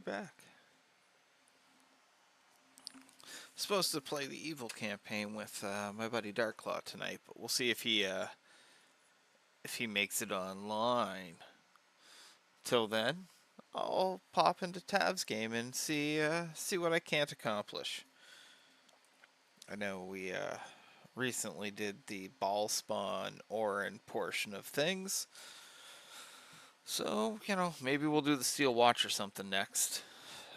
back. Supposed to play the evil campaign with my buddy Darklaw tonight, but we'll see if he makes it online. Till then, I'll pop into Tav's game and see what I can't accomplish. I know we recently did the ball spawn Orin portion of things, so maybe we'll do the Steel Watch or something next.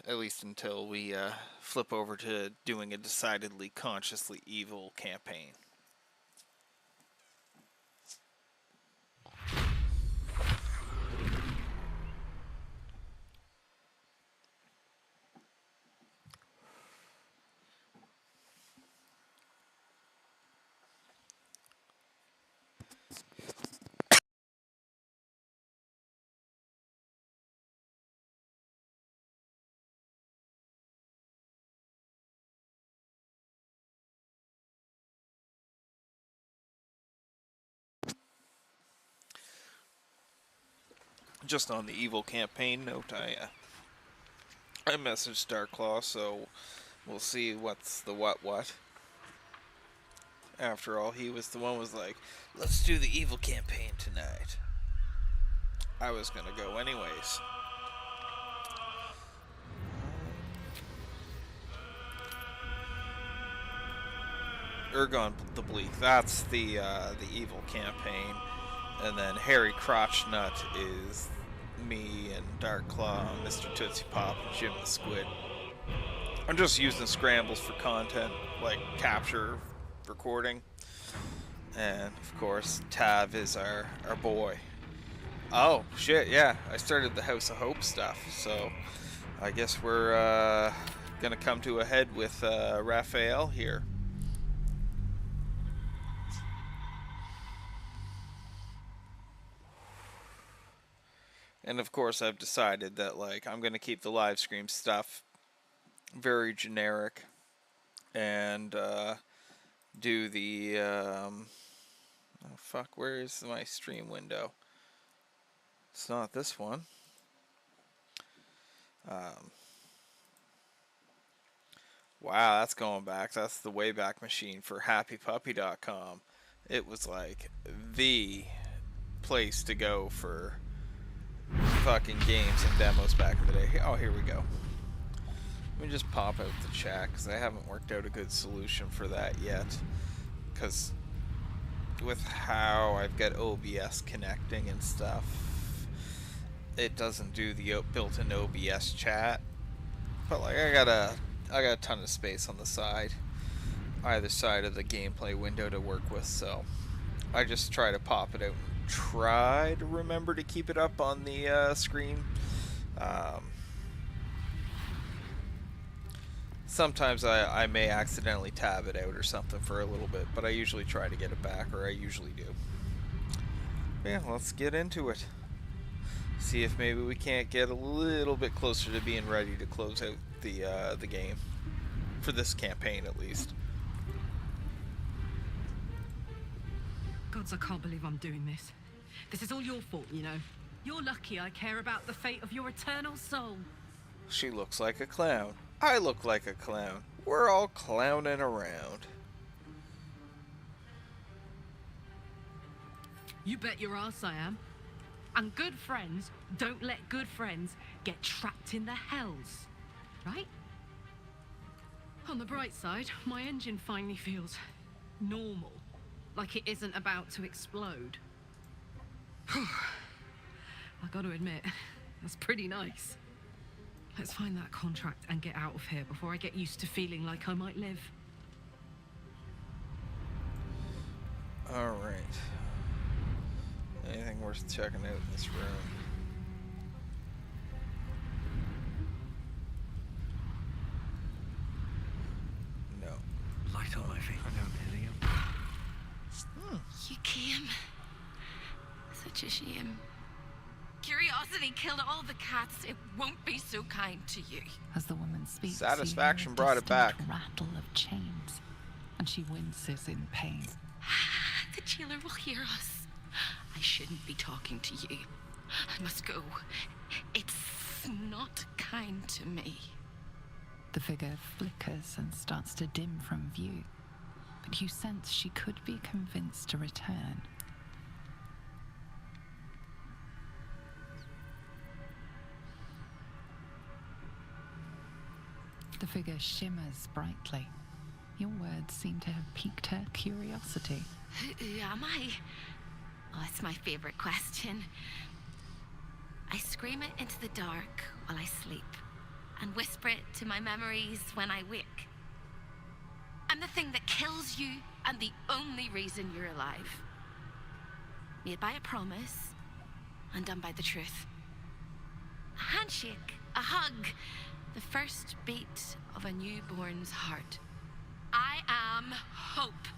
At least until we flip over to doing a decidedly consciously evil campaign. Just on the evil campaign note, I messaged Darklaw, so we'll see what's the what. After all, he was the one who was like, let's do the evil campaign tonight. I was gonna go anyways. Ergon the Bleak, that's the evil campaign. And then Harry Crotchnut is me and Darklaw, Mr. Tootsie Pop, and Jim the Squid. I'm just using scrambles for content, like capture, recording. And, of course, Tav is our boy. Oh, shit, yeah, I started the House of Hope stuff, so I guess we're gonna come to a head with Raphael here. And of course I've decided that I'm going to keep the live stream stuff very generic and do the oh fuck, where is my stream window? It's not this one. Wow, that's going back. That's the Wayback Machine for happypuppy.com. It was the place to go for fucking games and demos back in the day. Oh, here we go. Let me just pop out the chat because I haven't worked out a good solution for that yet. Because with how I've got OBS connecting and stuff, it doesn't do the built-in OBS chat. But I got a ton of space on the side, either side of the gameplay window to work with, so I just try to pop it out. Try to remember to keep it up on the screen. Sometimes I may accidentally tab it out or something for a little bit, but I usually try to get it back, or I usually do. Yeah, let's get into it. See if maybe we can't get a little bit closer to being ready to close out the game. For this campaign, at least. Gods, I can't believe I'm doing this. This is all your fault, you know. You're lucky I care about the fate of your eternal soul. She looks like a clown. I look like a clown. We're all clowning around. You bet your ass I am. And good friends don't let good friends get trapped in the hells. Right? On the bright side, my engine finally feels normal. Like it isn't about to explode. I gotta admit, that's pretty nice. Let's find that contract and get out of here before I get used to feeling like I might live. Alright. Anything worth checking out in this room? No. Light on my feet. I don't hear you. You came. Such a shame. Curiosity killed all the cats. It won't be so kind to you. As the woman speaks, Satisfaction you hear a brought it back. distant rattle of chains, and she winces in pain. The jailer will hear us. I shouldn't be talking to you. I must go. It's not kind to me. The figure flickers and starts to dim from view, but you sense she could be convinced to return. The figure shimmers brightly. Your words seem to have piqued her curiosity. Who am I? Oh, it's my favorite question. I scream it into the dark while I sleep, and whisper it to my memories when I wake. I'm the thing that kills you, and the only reason you're alive. Made by a promise, undone by the truth. A handshake, a hug, the first beat of a newborn's heart. I am hope.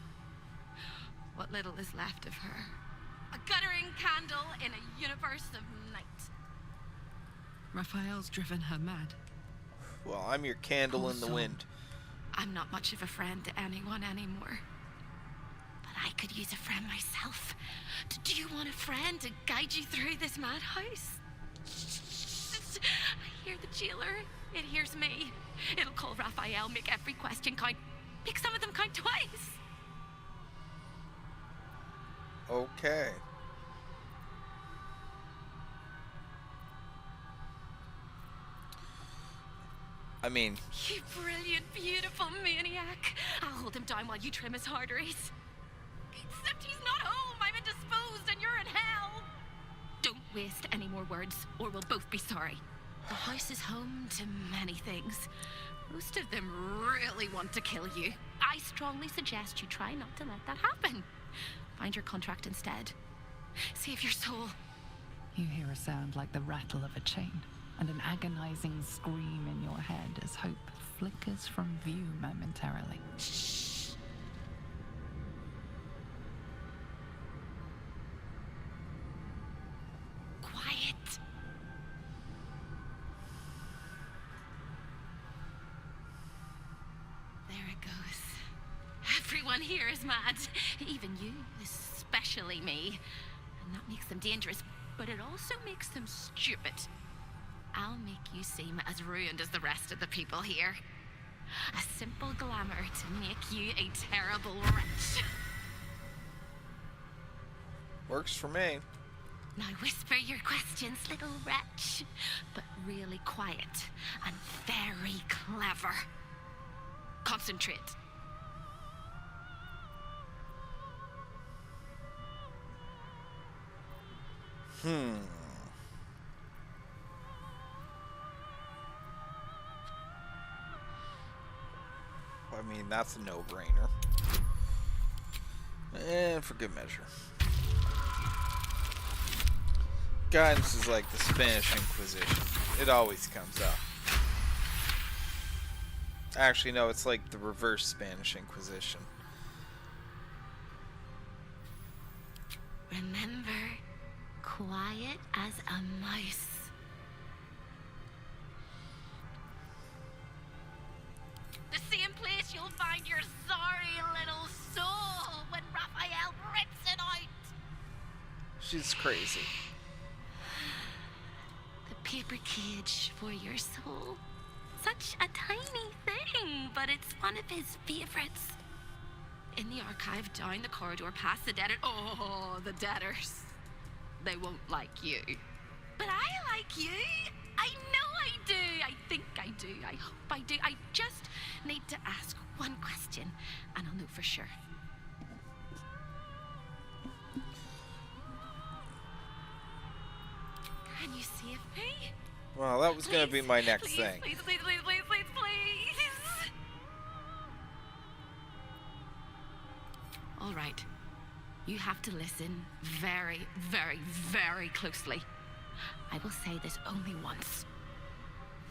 What little is left of her. A guttering candle in a universe of night. Raphael's driven her mad. Well, I'm your candle in the Also, wind. I'm not much of a friend to anyone anymore. But I could use a friend myself. Do you want a friend to guide you through this madhouse? I hear the jailer. It hears me. It'll call Raphael, make every question count. Make some of them count twice. Okay. I mean, You brilliant, beautiful maniac. I'll hold him down while you trim his arteries. Except he's not home. I'm indisposed and you're in hell. Don't waste any more words or we'll both be sorry. The house is home to many things. Most of them really want to kill you. I strongly suggest you try not to let that happen. Find your contract instead. Save your soul. You hear a sound like the rattle of a chain, and an agonizing scream in your head as hope flickers from view momentarily. Shh. Quiet. There it goes. Everyone here is mad. Even you, especially me. And that makes them dangerous, but it also makes them stupid. I'll make you seem as ruined as the rest of the people here. A simple glamour to make you a terrible wretch. works for me. Now whisper your questions, little wretch. But really quiet and very clever. Concentrate. I mean, that's a no-brainer. And for good measure. Guidance is like the Spanish Inquisition. It always comes up. Actually, no, it's like the reverse Spanish Inquisition. Remember, quiet as a mouse. The same place you'll find your sorry little soul when Raphael rips it out. She's crazy. The paper cage for your soul. Such a tiny thing, but it's one of his favorites. In the archive, down the corridor, past the debtor. Oh, the debtors. They won't like you. But I like you. I know I do. I think I do. I hope I do. I just need to ask one question, and I'll know for sure. Can you save me? Well, that was going to be my next Please, thing. please, please, please, please, please, please. All right. You have to listen very, very, very closely. I will say this only once.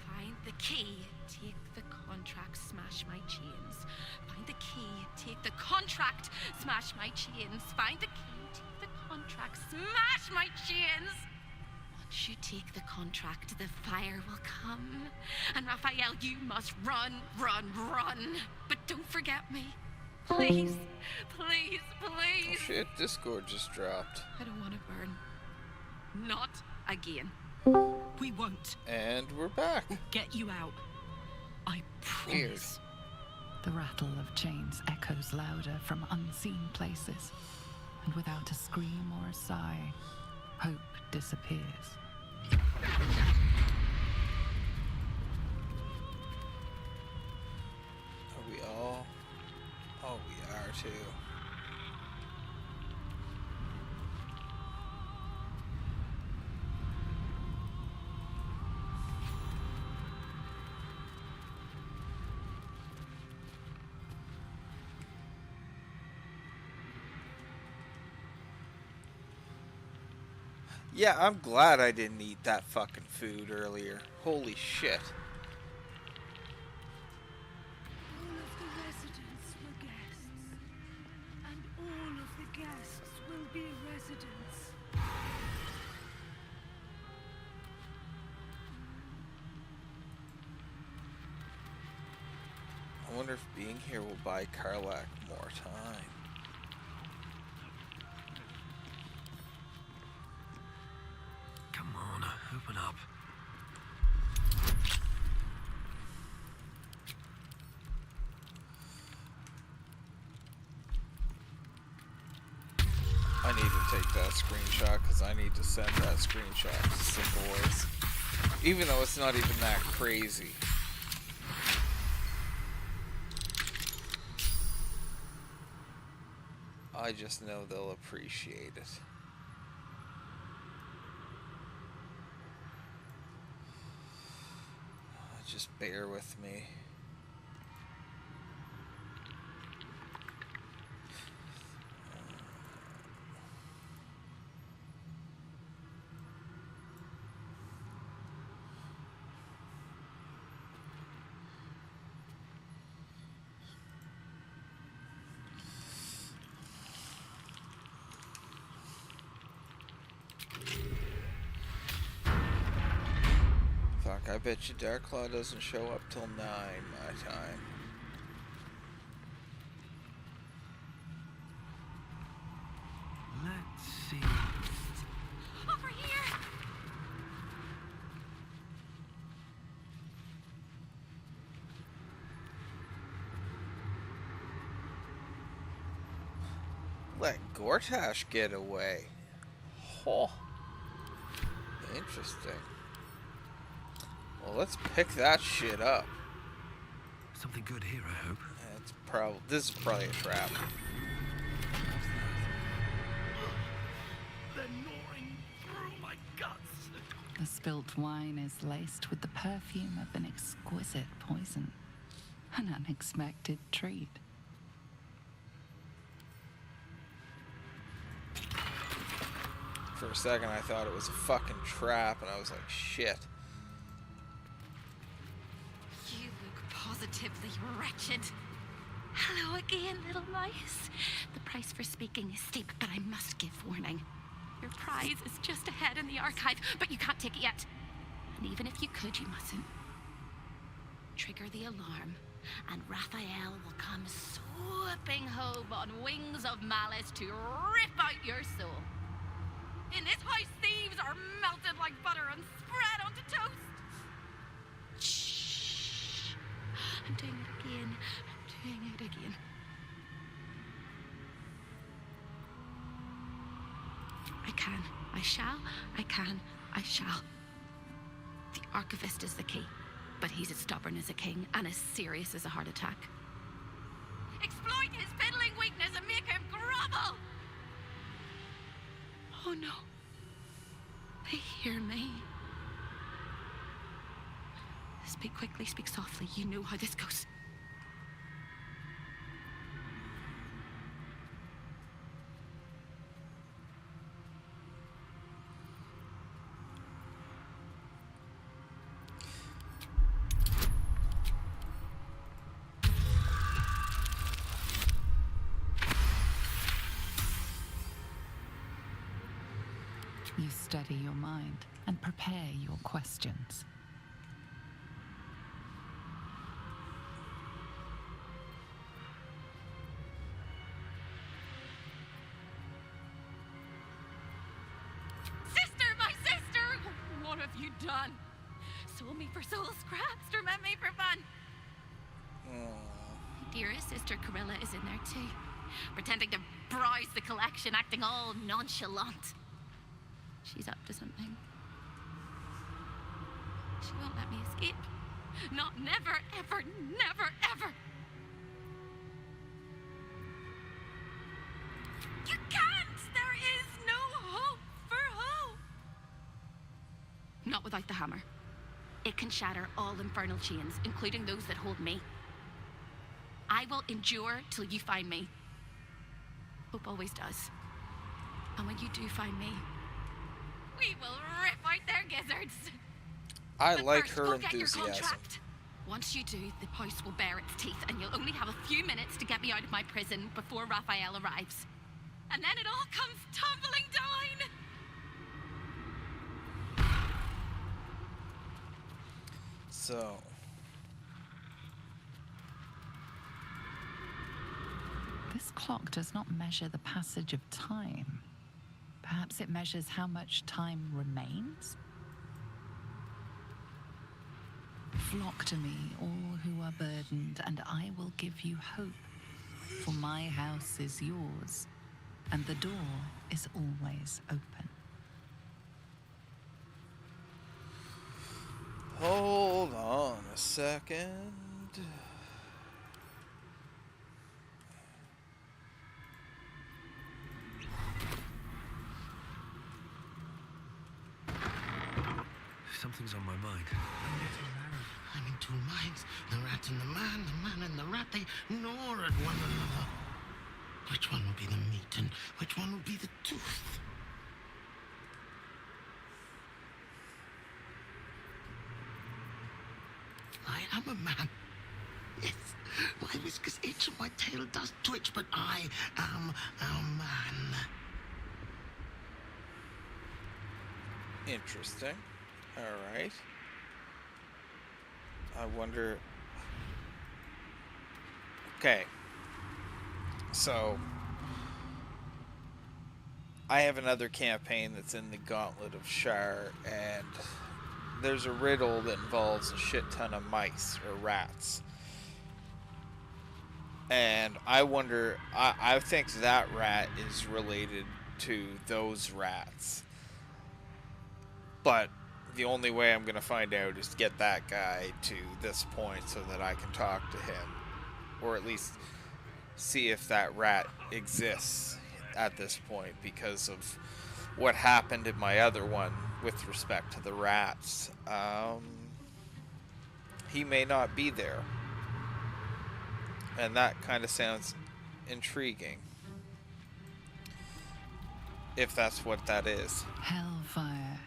Find the key, take the contract, smash my chains. Find the key, take the contract, smash my chains. Find the key, take the contract, smash my chains. Once you take the contract, the fire will come. And Raphael, you must run, run, run. But don't forget me. Please, please, please. Oh shit, Discord just dropped. I don't want to burn. Not again. We won't. And we're back. Get you out. I Weird. promise. The rattle of chains echoes louder from unseen places, and without a scream or a sigh, hope disappears. Are we all? Oh, we are too. Yeah, I'm glad I didn't eat that fucking food earlier. Holy shit. All of the residents were guests, and all of the guests will be residents. I wonder if being here will buy Karlach more time. Come on, open up. I need to take that screenshot because I need to send that screenshot to some boys. Even though it's not even that crazy. I just know they'll appreciate it. Just bear with me. Fuck, I bet you Darklaw doesn't show up till 9 my time. Let's see. Over here! Let Gortash get away. Oh. Interesting. Well, let's pick that shit up. Something good here, I hope. It's probably this is probably a trap. They're gnawing through my guts. The spilt wine is laced with the perfume of an exquisite poison. An unexpected treat. For a second, I thought it was a fucking trap, and I was like, shit. You look positively wretched. Hello again, little mice. The price for speaking is steep, but I must give warning. Your prize is just ahead in the archive, but you can't take it yet. And even if you could, you mustn't. Trigger the alarm, and Raphael will come swooping home on wings of malice to rip out your soul. In this house, thieves are melted like butter and spread onto toast. Shh. I'm doing it again. I'm doing it again. I can. I shall. I can. I shall. The Archivist is the key, but he's as stubborn as a king and as serious as a heart attack. Exploit his fiddling weakness and make him grovel! Oh no. They hear me. Speak quickly, speak softly. You know how this goes. You steady your mind and prepare your questions. Sister, my sister! What have you done. Sold me for soul scraps, torment me for fun. My dearest sister Corilla is in there too, pretending to browse the collection, acting all nonchalant. She's up to something. She won't let me escape. Not never, ever, never, ever. You can't! There is no hope for hope! Not without the hammer. It can shatter all infernal chains, including those that hold me. I will endure till you find me. Hope always does. And when you do find me, we will rip out their gizzards. I But like first, her go get your enthusiasm. contract. Once you do, the house will bare its teeth, and you'll only have a few minutes to get me out of my prison before Raphael arrives. And then it all comes tumbling down. So, This clock does not measure the passage of time. Perhaps it measures how much time remains? Flock to me, all who are burdened, and I will give you hope. For my house is yours, and the door is always open. hold on a second. Something's on my mind. I'm in two minds. The rat and the man and the rat, they gnaw at one another. Which one will be the meat and which one will be the tooth? I am a man. Yes, my whiskers itch and my tail does twitch, but I am a man. Interesting. Alright. I wonder... Okay. So... I have another campaign that's in the Gauntlet of Shire, and there's a riddle that involves a shit ton of mice, or rats. And I wonder... I think that rat is related to those rats. But the only way I'm going to find out is to get that guy to this point so that I can talk to him. Or at least see if that rat exists at this point because of what happened in my other one with respect to the rats. He may not be there. And that kind of sounds intriguing. If that's what that is. Hellfire,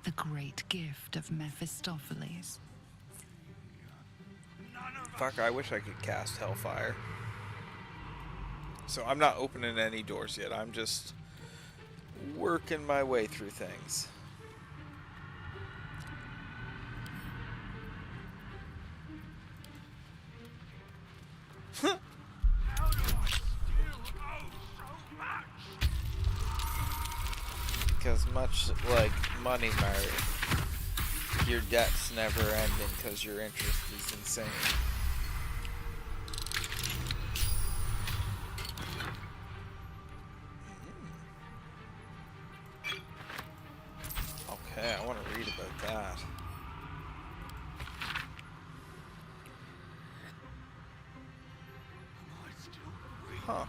the great gift of Mephistopheles. Fuck, I wish I could cast Hellfire. So I'm not opening any doors yet. I'm just working my way through things. How do I still owe so much? Because much like money, Mary, your debt's never ending because your interest is insane. Okay, I want to read about that. Am I still breathing? Huh.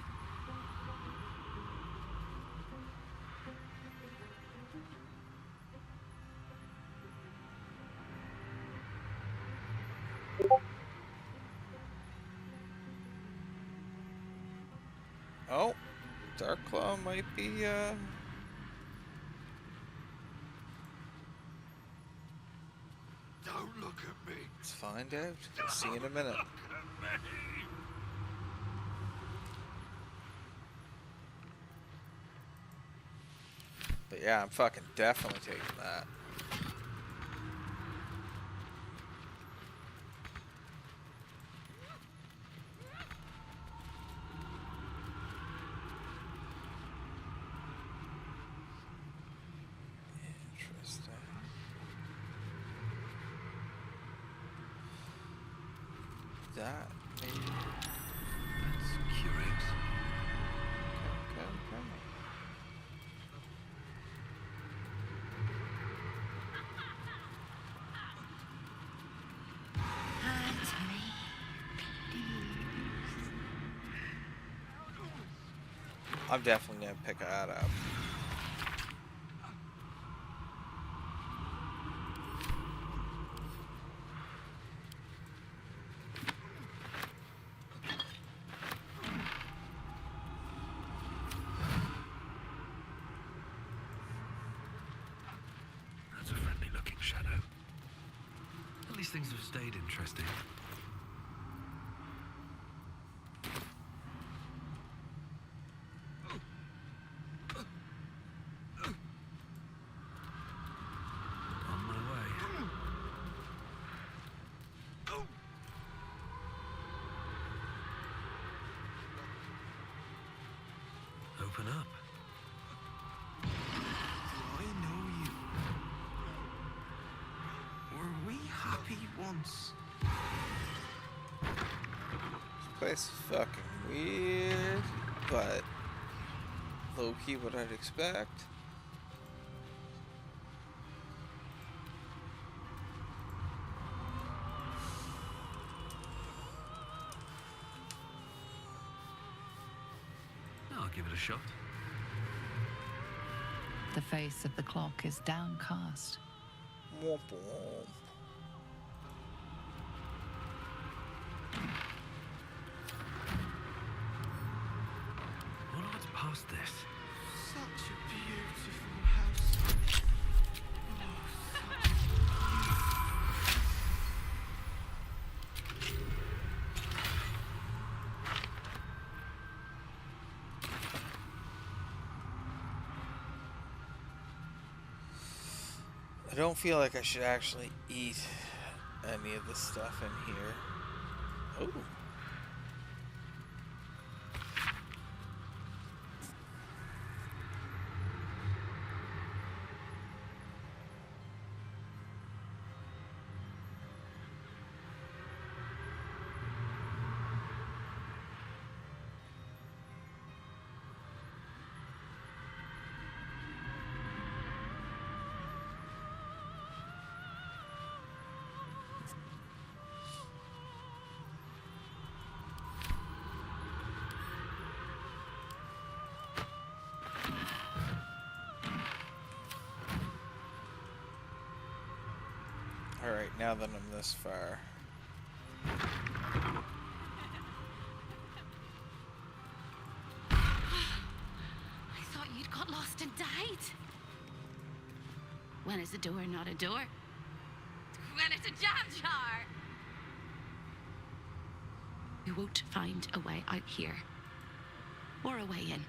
Oh, Darklaw might be, Don't look at me. let's find out. We'll see in a minute. Look at me. But yeah, I'm fucking definitely taking that. Interesting. that. Maybe. That's curious. Okay, okay. I'm definitely gonna pick that up. That's a friendly looking shadow. At least things have stayed interesting. On my way. Open up. Do I know you? Were we happy once? This place is fucking weird, but low-key what I'd expect. I'll give it a shot. The face of the clock is downcast. Womp womp. What what's past this? Such a beautiful house. I don't feel like I should actually eat any of the stuff in here. Oh. Alright, now that I'm this far. I thought you'd got lost and died. When is a door not a door? When it's a jam jar! You won't find a way out here. Or a way in.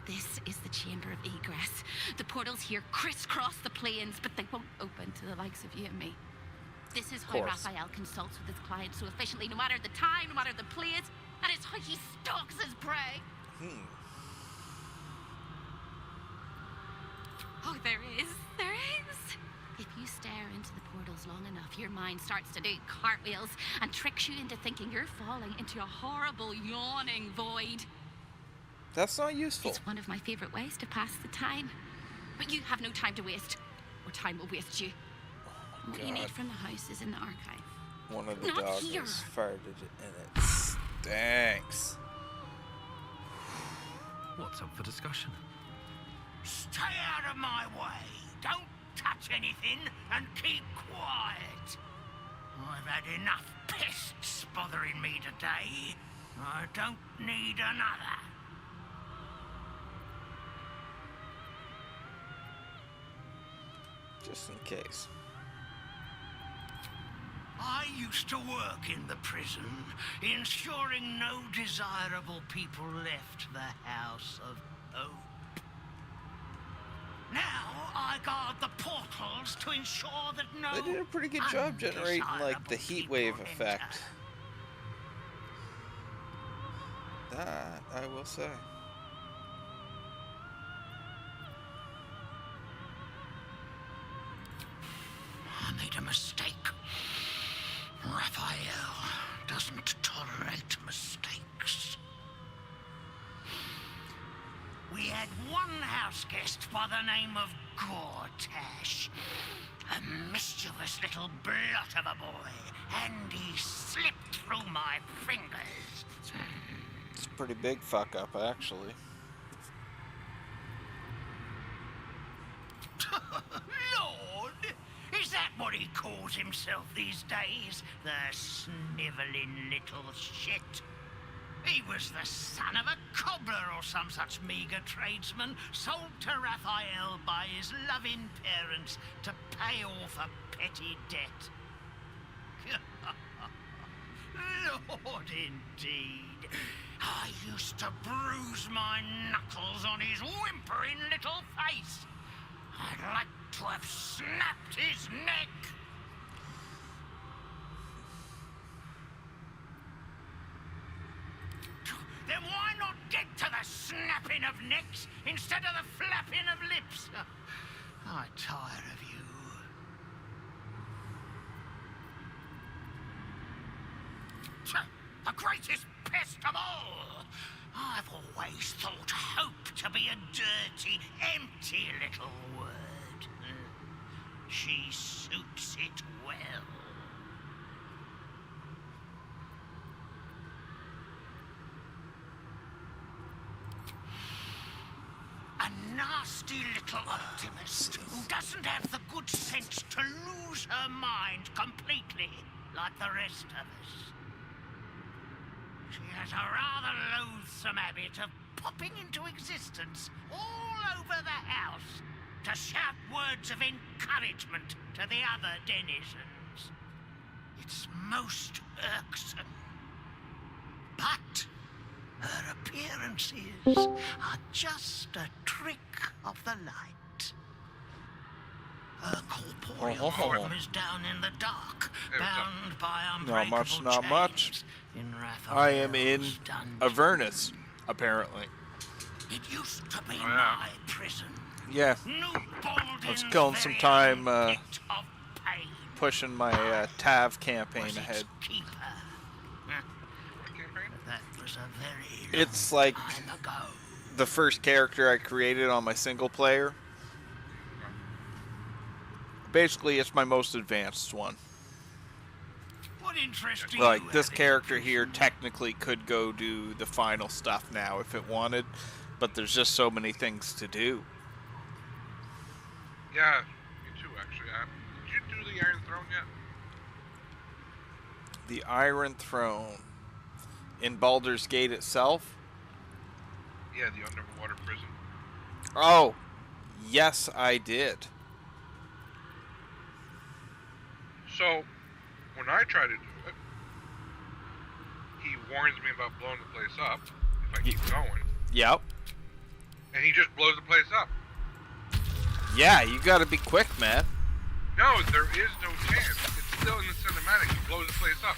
This is the chamber of egress. The portals here crisscross the plains, but they won't open to the likes of you and me. This is how Course. Raphael consults with his clients so efficiently, no matter the time, no matter the place, and it's how he stalks his prey. Oh, there is. If you stare into the portals long enough, your mind starts to do cartwheels and tricks you into thinking you're falling into a horrible, yawning void. That's not useful. It's one of my favorite ways to pass the time. But you have no time to waste, or time will waste you. What you God. need from the house is in the archive. One of the Not dogs here. was farted and it stinks. What's up for discussion? Stay out of my way. Don't touch anything and keep quiet. I've had enough pests bothering me today. I don't need another. Just in case. I used to work in the prison, ensuring no desirable people left the House of Hope. Now I guard the portals to ensure that no They did a pretty good job generating like the heat wave undesirable effect. people enter. That I will say. I made a mistake. Raphael doesn't tolerate mistakes. We had one house guest by the name of Gortash. A mischievous little blot of a boy, and he slipped through my fingers. It's a pretty big fuck up, actually. Lord, is that what he calls himself these days? The snivelling little shit. He was the son of a cobbler or some such meagre tradesman, sold to Raphael by his loving parents to pay off a petty debt. Lord, indeed. I used to bruise my knuckles on his whimpering little face. I'd like to have snapped his neck. Then why not get to the snapping of necks instead of the flapping of lips? I'm tired of you. The greatest pest of all. I've always thought hope to be a dirty, empty little word. She suits it well. A nasty little optimist who doesn't have the good sense to lose her mind completely, like the rest of us. She has a rather loathsome habit of popping into existence all over the house to shout words of encouragement to the other denizens. It's most irksome. But her appearances are just a trick of the light. Her corporeal form is down in the dark, bound by unbreakable Not much. chains in I am in Raphael's dungeon. Avernus, apparently. It used to be my prison. Yeah, New let's Baldur's kill some very time own pit of pain. pushing my TAV campaign Was its ahead. keeper. That was a very It's long like time ago. the first character I created on my single player. Basically, it's my most advanced one. What interests you? Like, this Abby? character here technically could go do the final stuff now if it wanted, but there's just so many things to do. Yeah, me too, actually. Did you do the Iron Throne yet? The Iron Throne. In Baldur's Gate itself? Yeah, the underwater prison. Oh, yes, I did. So, when I try to do it, he warns me about blowing the place up if I keep going, Yep. and he just blows the place up. Yeah, you gotta be quick, man. No, there is no chance. It's still in the cinematic. He blows the place up.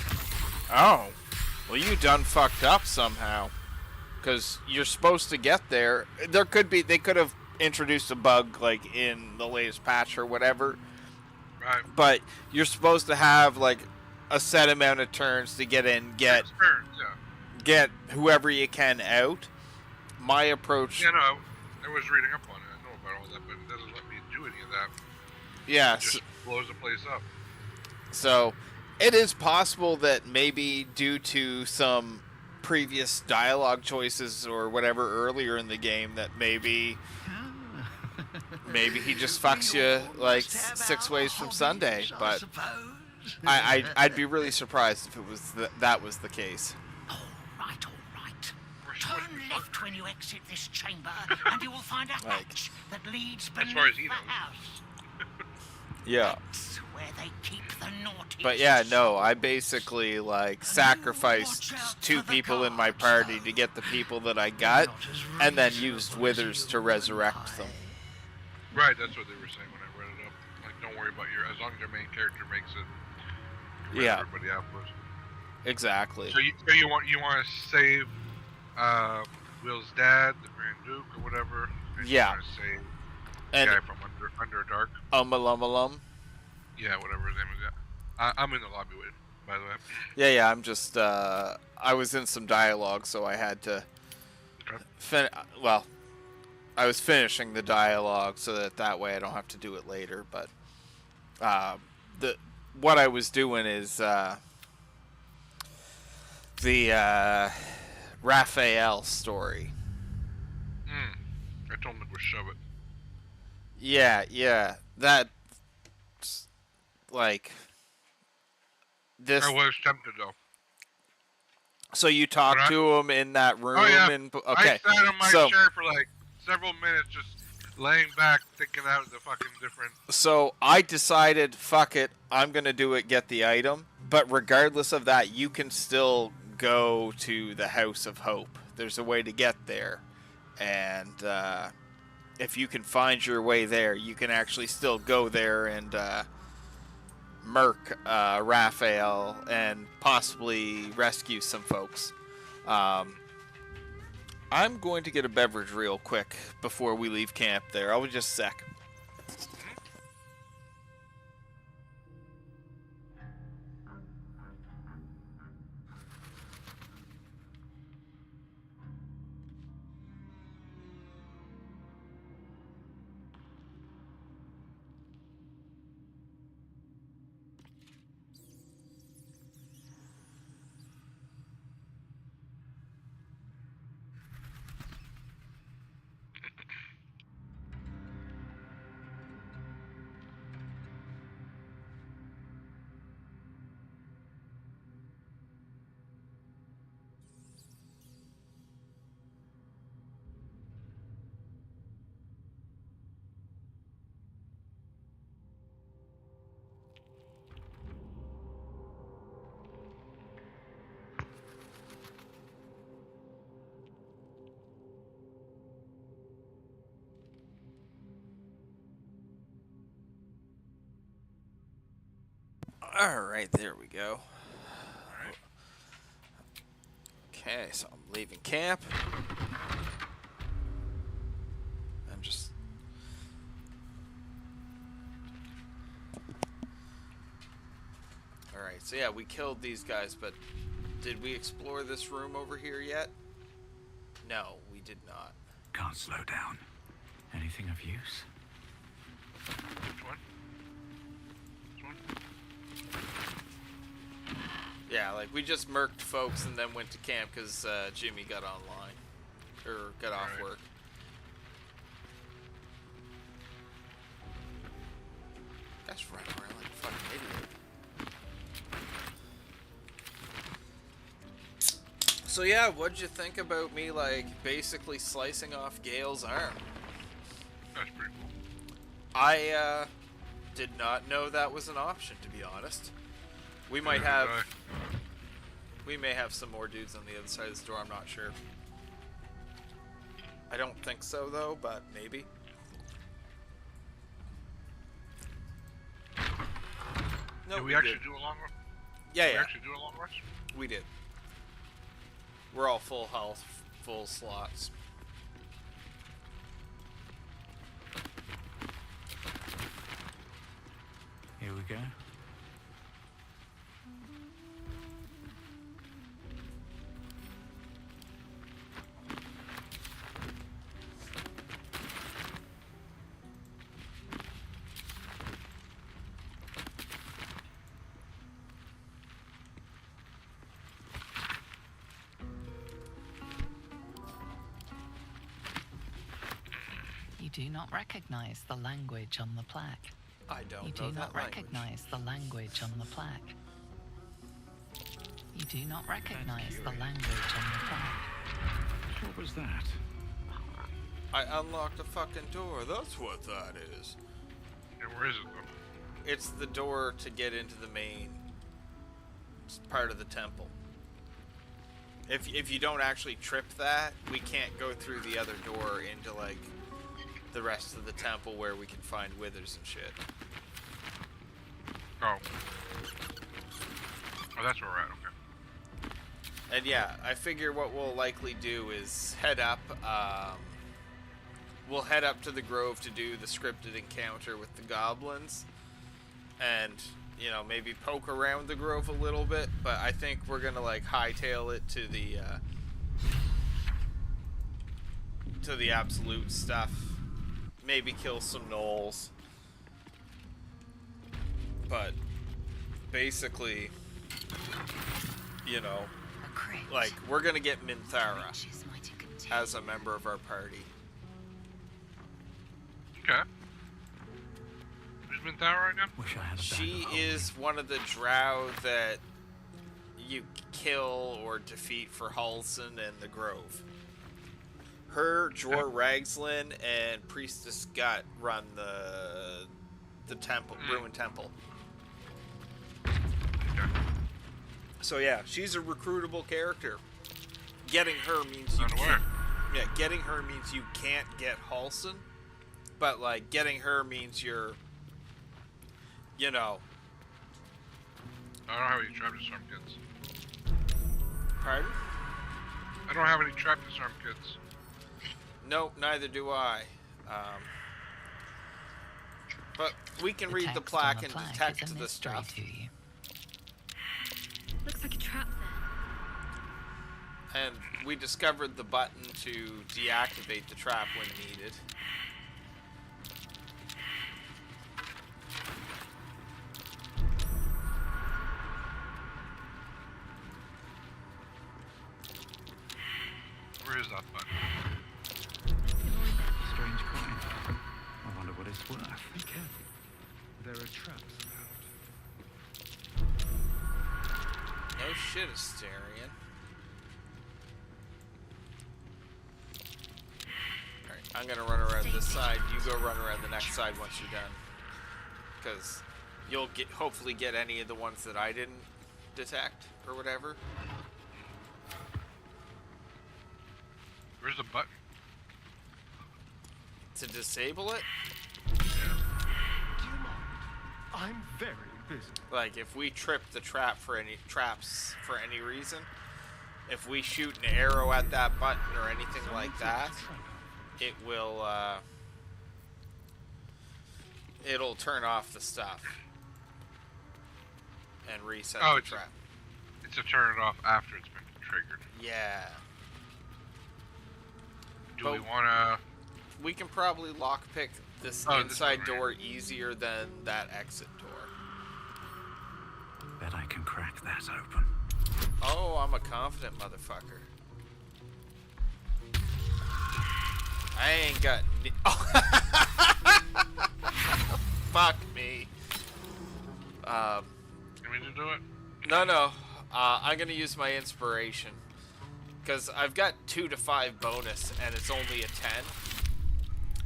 Oh. Well, you done fucked up somehow. Because you're supposed to get there. They could have introduced a bug, like, in the latest patch or whatever. Right. But you're supposed to have, like, a set amount of turns to get in, get whoever you can out. My approach... Yeah, no, I was reading up on it. I know about all that, but it doesn't let me do any of that. Yeah, It just blows the place up. so it is possible that maybe due to some previous dialogue choices or whatever earlier in the game that maybe he just fucks you like 6 ways from Sunday, but I'd be really surprised if it was that was the case. All right. Turn left when you exit this chamber, and you will find a hatch that leads beneath far as he the knows. house. Yeah. That's where they keep the naughty. But yeah, no, I basically like sacrificed 2 people in my party to get the people that I got, and then used withers to resurrect them. Right, that's what they were saying when I read it up. Like, don't worry about as long as your main character makes it, you can Yeah. everybody out first. Exactly. So you want to save Will's dad, the Grand Duke, or whatever. And Yeah. You want to save the And guy from Under Dark. Umalum. Yeah, whatever his name is. Yeah, I'm in the lobby waiting. By the way. Yeah. I'm just. I was in some dialogue, so I had to. Okay. Well, I was finishing the dialogue so that way I don't have to do it later. But the what I was doing is the Raphael story. I told him to go shove it. Yeah. That like this. I was tempted though. So you talked to him in that room? Oh yeah. Okay. I sat on my chair for like several minutes, just laying back, thinking out the fucking different. So I decided, fuck it, I'm gonna do it. Get the item. But regardless of that, you can still go to the House of Hope. There's a way to get there, and if you can find your way there, you can actually still go there and murk Raphael and possibly rescue some folks. I'm going to get a beverage real quick before we leave camp there. I'll be just a sec. Alright, there we go. Okay, so I'm leaving camp. I'm just... Alright, so yeah, we killed these guys, but did we explore this room over here yet? No, we did not. Can't slow down. Anything of use? Which one? Yeah, like, we just murked folks and then went to camp because Jimmy got online. Or got off work. That's running around like a fucking idiot. So yeah, what'd you think about me, like, basically slicing off Gale's arm? That's pretty cool. I, did not know that was an option, to be honest. We might have... We may have some more dudes on the other side of this door, I'm not sure. I don't think so, though, but maybe. No, did we actually do a long run? Yeah, Did we actually do a long rest? We did. We're all full health, full slots. Here we go. You do not recognize the language on the plaque. I don't You know do not that language. recognize the language on the plaque. You do not recognize the language on the plaque. What was that? I unlocked a fucking door. That's what that is. Yeah, where is it though? It's the door to get into the main part of the temple. If you don't actually trip that, we can't go through the other door into, like, the rest of the temple where we can find withers and shit. Oh. Oh, that's where we're at, okay. And yeah, I figure what we'll likely do is head up, we'll head up to the grove to do the scripted encounter with the goblins. and you know, maybe poke around the grove a little bit. But I think we're gonna like hightail it to the absolute stuff. Maybe kill some gnolls. But basically, you know, like, we're gonna get Minthara as a member of our party. Okay. Who's Minthara again? Wish I had a She is one of the drow that you kill or defeat for Halsin and the Grove. Her, Jor Ragslin, and Priestess Gut run the temple, ruined temple. So yeah, she's a recruitable character. Getting her means you can't. Yeah, getting her means you can't get Halsin, but like getting her means you're, you know. I don't have any trap disarm kits. Pardon? I don't have any trap disarm kits. Nope, neither do I. But we can read the plaque and detect the stuff. Looks like a trap there. And we discovered the button to deactivate the trap when needed. Where is that button? strange coin. I wonder what it's worth. Be careful. There are traps about. No shit, Asterion. Alright, I'm gonna run around this side. You go run around the next side once you're done. Because you'll hopefully get any of the ones that I didn't detect or whatever. Where's the button? To disable it? I'm very busy. Like if we trip the traps for any reason, if we shoot an arrow at that button or anything like that, it will it'll turn off the stuff and reset the trap. It's to turn it off after it's been triggered. Yeah. Do we want We can probably lockpick this inside door easier than that exit door. Bet I can crack that open. Oh, I'm a confident motherfucker. I ain't got fuck me. You mean to do it? No. I'm gonna use my inspiration. Because I've got 2 to 5 bonus and it's only a 10.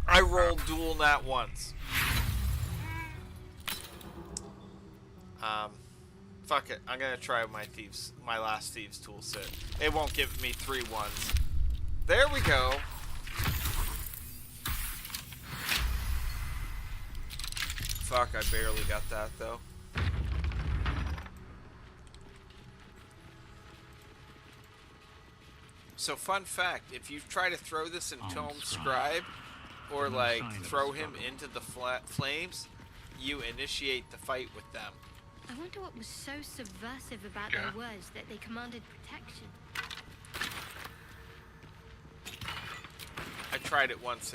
I rolled dual nat once. Fuck it. I'm gonna try my last thieves tool set. It won't give me 3 ones. There we go. Fuck, I barely got that though. So fun fact, if you try to throw this in Tome Scribe, or like throw him into the flames, you initiate the fight with them. I wonder what was so subversive about their words that they commanded protection. I tried it once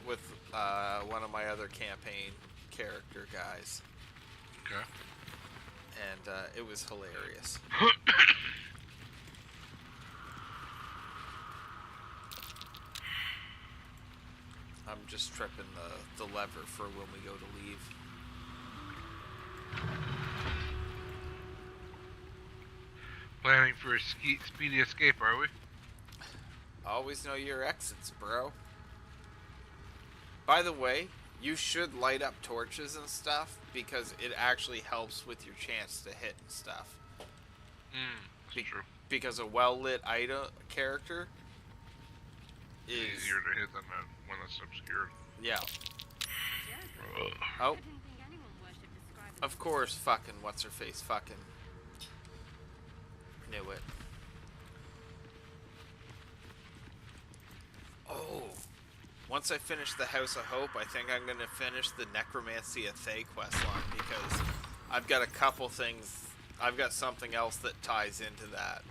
with one of my other campaign character guys. Okay. And it was hilarious. I'm just tripping the lever for when we go to leave. Planning for a speedy escape, are we? Always know your exits, bro. By the way, you should light up torches and stuff because it actually helps with your chance to hit and stuff. That's true. Because a well-lit character is easier to hit than one that's obscured. Yeah. Oh. Of course, fucking what's her face? Fucking knew it. Oh. once I finish the House of Hope, I think I'm going to finish the Necromancy of Thay questline, because I've got a couple things. I've got something else that ties into that.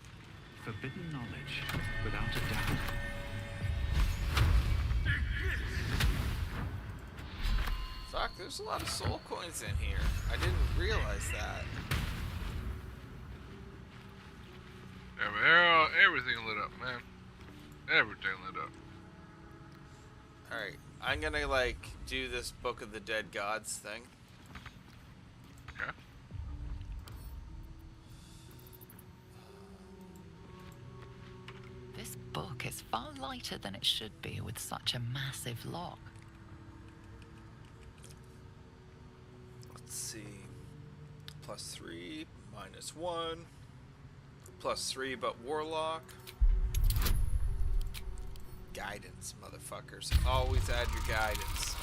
Forbidden knowledge, without a doubt. Fuck, there's a lot of soul coins in here. I didn't realize that. Yeah, but everything lit up, man. Everything lit up. Alright, I'm gonna, like, do this Book of the Dead Gods thing. Okay. This book is far lighter than it should be with such a massive lock. Let's see. +3, -1. +3, but Warlock. Guidance, motherfuckers. Always add your guidance.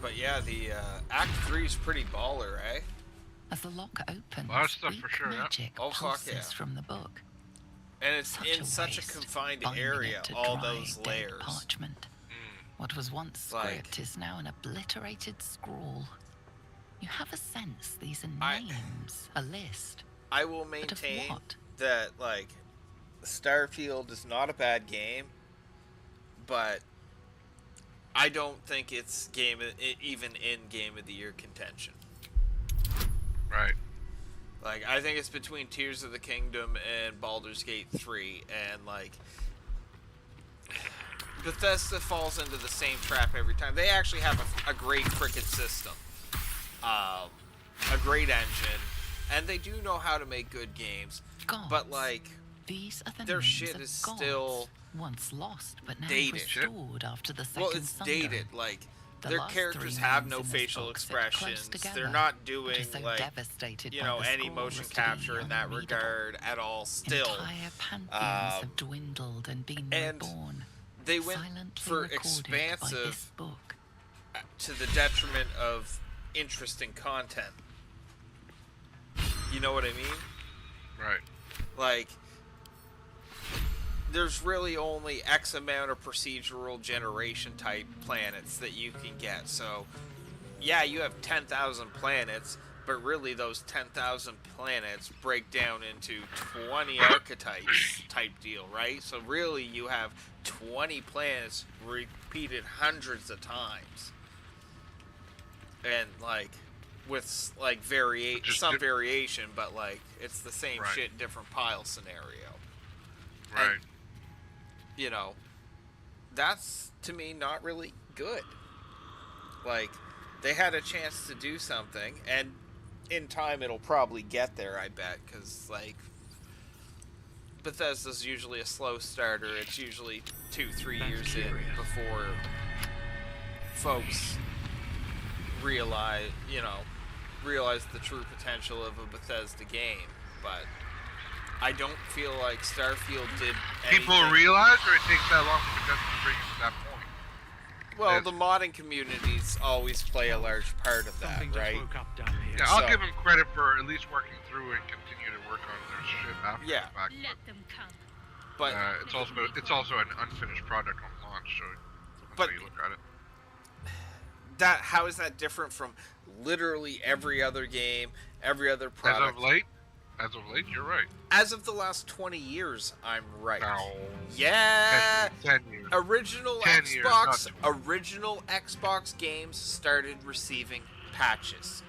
But yeah, the Act 3 is pretty baller, eh? As the lock opens, A lot of stuff weak for sure, yeah. magic Oh, fuck pulses yeah. from the book. And it's Such in a such a waste, confined binding area, it to all dry, those dead layers. Parchment. What was once Like- script is now an obliterated scrawl. You have a sense these are I- names, a list. I will But of maintain what? that, like, Starfield is not a bad game, but I don't think it's even in Game of the Year contention. Right. Like, I think it's between Tears of the Kingdom and Baldur's Gate 3, and, like, Bethesda falls into the same trap every time. They actually have a great frickin' system, a great engine, and they do know how to make good games. Gods. But, like, These are the their names shit of is gods, still once lost but now dated. restored after the second well, it's Sundom. dated. Like, The their last characters three have names no in this facial book sit close expressions. together, They're not but doing, are so like, devastated you by know, the any scroll motion as to be capture in that unreadable. regard at all. Still, Entire pantheons have dwindled and been and reborn. they went silently for recorded by this expansive book. to the detriment of interesting content. You know what I mean? Right. Like, there's really only X amount of procedural generation type planets that you can get. So, yeah, you have 10,000 planets, but really those 10,000 planets break down into 20 archetypes type deal, right? So really you have 20 planets repeated hundreds of times. And, like, with, like, some variation, but, like, it's the same Right. shit, different pile scenario. Right. And, you know, that's, to me, not really good. Like, they had a chance to do something, and in time it'll probably get there, I bet, because, like, Bethesda's usually a slow starter. It's usually 2-3 That's years curious. in before folks realize the true potential of a Bethesda game. But I don't feel like Starfield did People anything. realize, or it takes that long for Bethesda to bring it to that point? Well, Yes. the modding communities always play a large part of that, Something just right? woke up down here. Yeah, I'll So- give them credit for at least working through and continue to work on their shit after Yeah. the fact. Let them come. But It's also an unfinished product on launch, so that's But- how you look at it. how is that different from literally every other game, every other product? As of late, you're right. As of the last 20 years, I'm right. No. Yeah. 10 years. Original 10 years, not Xbox 20. original Xbox games started receiving patches.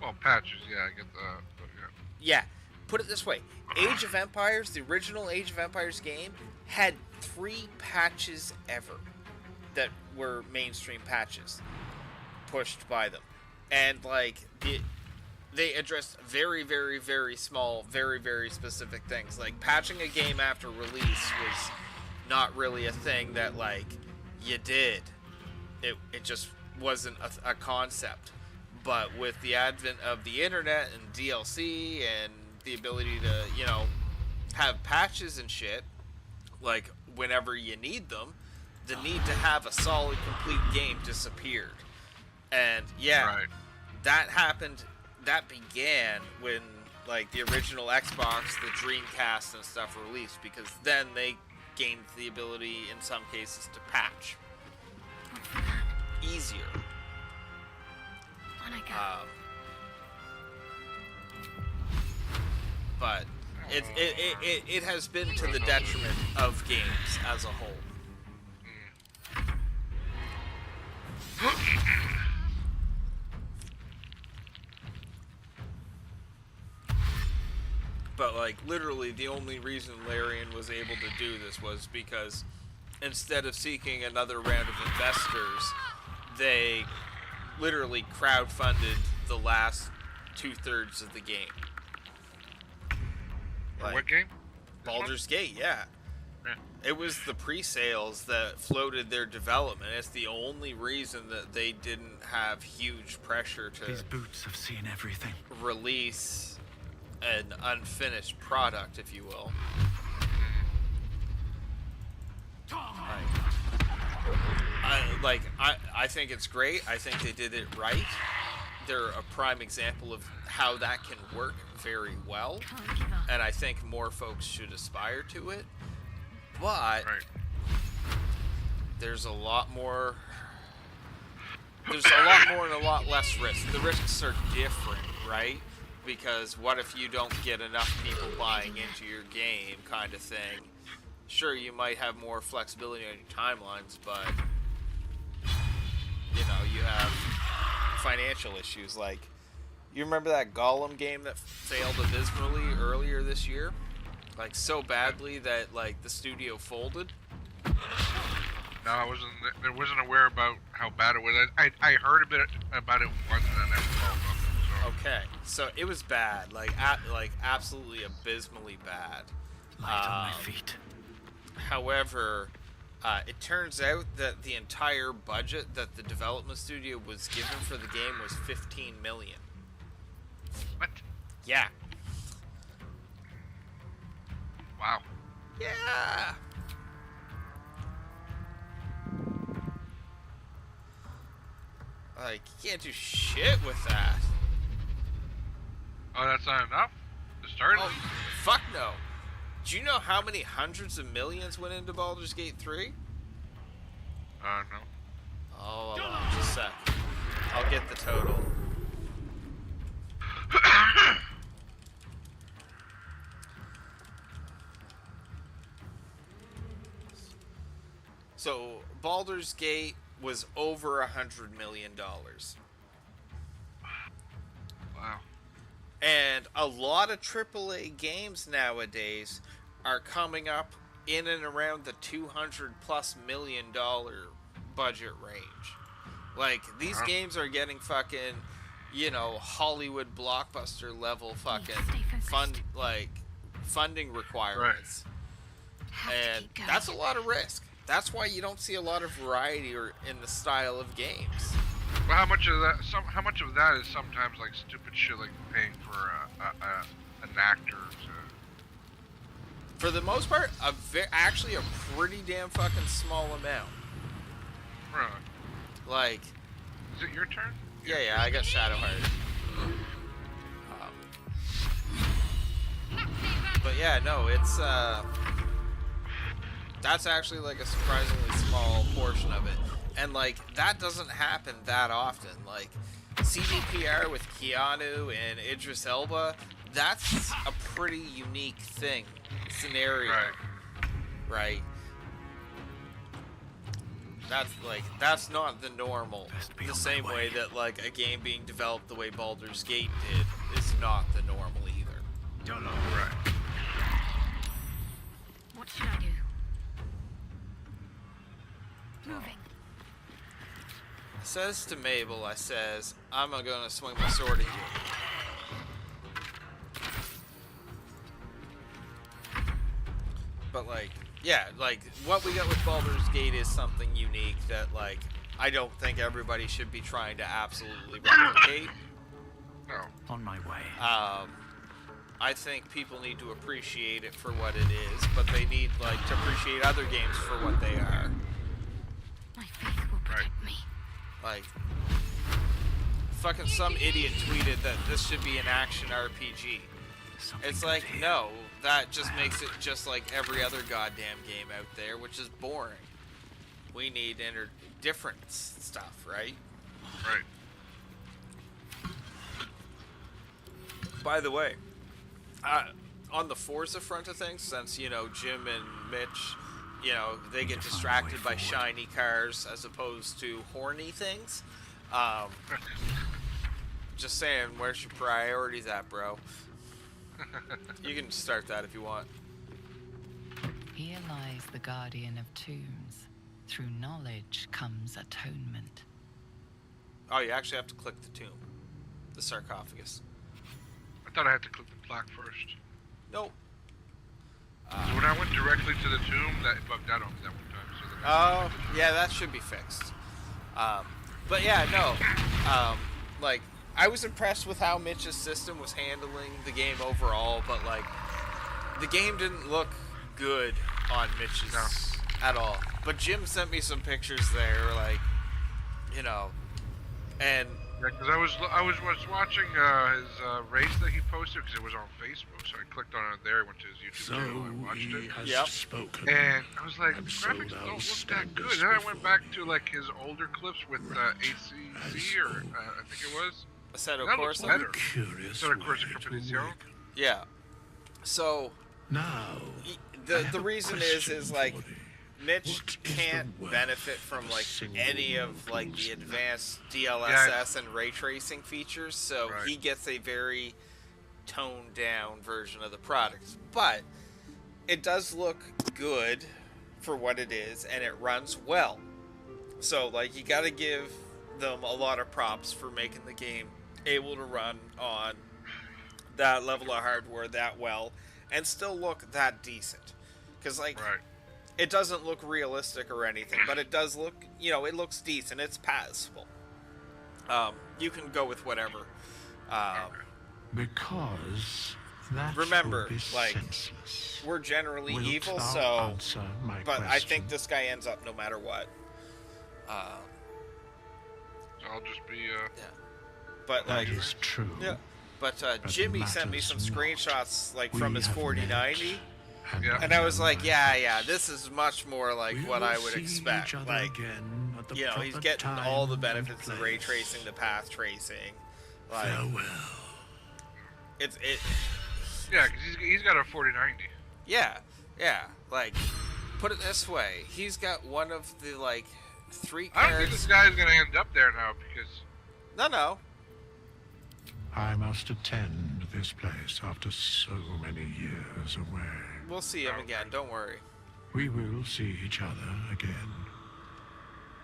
Well, patches, yeah, I get that. But yeah. Yeah. Put it this way. Age of Empires, the original Age of Empires game, had 3 patches ever that were mainstream patches pushed by them. And, like, they addressed very, very, very small, very, very specific things. Like, patching a game after release was not really a thing that, like, you did. It just wasn't a concept. But with the advent of the internet and DLC and the ability to, you know, have patches and shit, like, whenever you need them, the need to have a solid, complete game disappeared. And, yeah, Right. that happened that began when like the original Xbox, the Dreamcast and stuff were released, because then they gained the ability in some cases to patch easier. On I go. But it has been to the detriment of games as a whole. But like literally the only reason Larian was able to do this was because instead of seeking another round of investors, they literally crowdfunded the last 2/3 of the game. Like, what game? Baldur's Gate, yeah. It was the pre-sales that floated their development. It's the only reason that they didn't have huge pressure to These boots have seen everything. release an unfinished product, if you will. I think it's great. I think they did it right. They're a prime example of how that can work very well, and I think more folks should aspire to it. But there's a lot more. There's a lot more and a lot less risk. The risks are different, right? Because what if you don't get enough people buying into your game, kind of thing? Sure, you might have more flexibility on your timelines, but you know, you have financial issues. Like, you remember that Gollum game that failed abysmally earlier this year? Like, so badly that like the studio folded? No, I wasn't aware about how bad it was. I heard a bit about it once and I never followed up. So. Okay, so it was bad, like absolutely abysmally bad. Light on my feet. However, it turns out that the entire budget that the development studio was given for the game was $15 million. What? Yeah. Wow. Yeah. Like, you can't do shit with that. Oh, that's not enough to start? Oh, fuck no. Do you know how many hundreds of millions went into Baldur's Gate 3? No. Oh, hold on, just a sec. I'll get the total. So, Baldur's Gate was over $100 million. Wow. And a lot of AAA games nowadays are coming up in and around the $200+ million budget range. Like, these games are getting fucking, you know, Hollywood blockbuster level fucking funding requirements. Have to And keep going. that's a lot of risk. That's why you don't see a lot of variety or in the style of games. Well, how much of that? How much of that is sometimes like stupid shit, like paying for an actor to? For the most part, actually a pretty damn fucking small amount. Really? Like, is it your turn? yeah, I got Shadowheart. But yeah, no, it's that's actually like a surprisingly small portion of it. And like, that doesn't happen that often. Like, CDPR with Keanu and Idris Elba, that's a pretty unique scenario. Right? That's not the normal. The same way that like a game being developed the way Baldur's Gate did is not the normal either. Don't know. Right. What should I do? Moving. I says to Mabel, I'm gonna swing my sword at you. But like, yeah, like what we got with Baldur's Gate is something unique that like I don't think everybody should be trying to absolutely replicate. No. On my way. I think people need to appreciate it for what it is, but they need like to appreciate other games for what they are. My faith will protect me. Like, fucking some idiot tweeted that this should be an action RPG. It's like, no, that just makes it just like every other goddamn game out there, which is boring. We need different stuff, right? Right. By the way, on the Forza front of things, since, you know, Jim and Mitch, you know, they get distracted by shiny cars as opposed to horny things. Just saying, where's your priorities at, bro? You can start that if you want. Here lies the guardian of tombs. Through knowledge comes atonement. Oh, you actually have to click the tomb. The sarcophagus. I thought I had to click the plaque first. Nope. So when I went directly to the tomb, that bugged out on me that one time. So then Oh, yeah, that should be fixed. But yeah, no. Like, I was impressed with how Mitch's system was handling the game overall, but like, the game didn't look good on Mitch's at all. But Jim sent me some pictures there, like, you know, and yeah, because I was watching his race that he posted because it was on Facebook, so I clicked on it there. I went to his YouTube channel and watched it. Yep. Spoken. And I was like, the graphics don't look that good. Then I went back to like his older clips with ACC or I think it was. Assetto That looks Corsa. better. Curious Assetto way Corsa to Competizione. awake. Yeah. So Now, the reason is like, Mitch can't benefit from like any of like the advanced DLSS and ray tracing features, so he gets a very toned down version of the product. But it does look good for what it is, and it runs well. So like, you got to give them a lot of props for making the game able to run on that level of hardware that well and still look that decent. Because like, it doesn't look realistic or anything, but it does look, you know, it looks decent. It's passable. You can go with whatever. because that Remember, would be like, senseless. we're generally Wilt evil, thou so... answer my But I question? think this guy ends up no matter what. I'll just be But That like, is true. yeah. But But Jimmy sent me matters some not. screenshots like We from his have 4090, met, Yeah. and I was like, met. yeah, this is much more like We what will I would see expect. each other Like, again at the you know, he's proper getting all the time benefits and of ray place. tracing, the path tracing. Like, Farewell. it. yeah, because he's got a 4090. Yeah. Like, put it this way, he's got one of the like 3 I don't think cards. this guy's gonna end up there now because No. I must attend this place after so many years away. We'll see him again. Don't worry. We will see each other again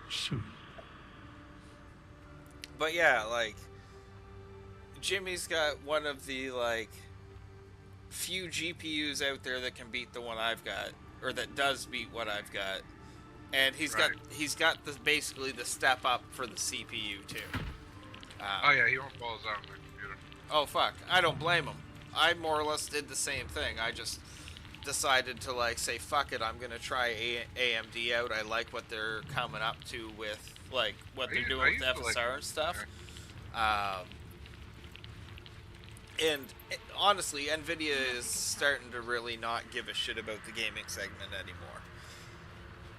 soon. But yeah, like, Jimmy's got one of the like few GPUs out there that can beat the one I've got, or that does beat what I've got, and he's got the basically the step up for the CPU too. oh yeah, he won't balls out on the computer. Oh fuck, I don't blame him. I more or less did the same thing. I just decided to like say fuck it, I'm gonna try AMD out. I like what they're coming up to with like what they're doing with FSR and stuff. And honestly, Nvidia is starting to really not give a shit about the gaming segment anymore.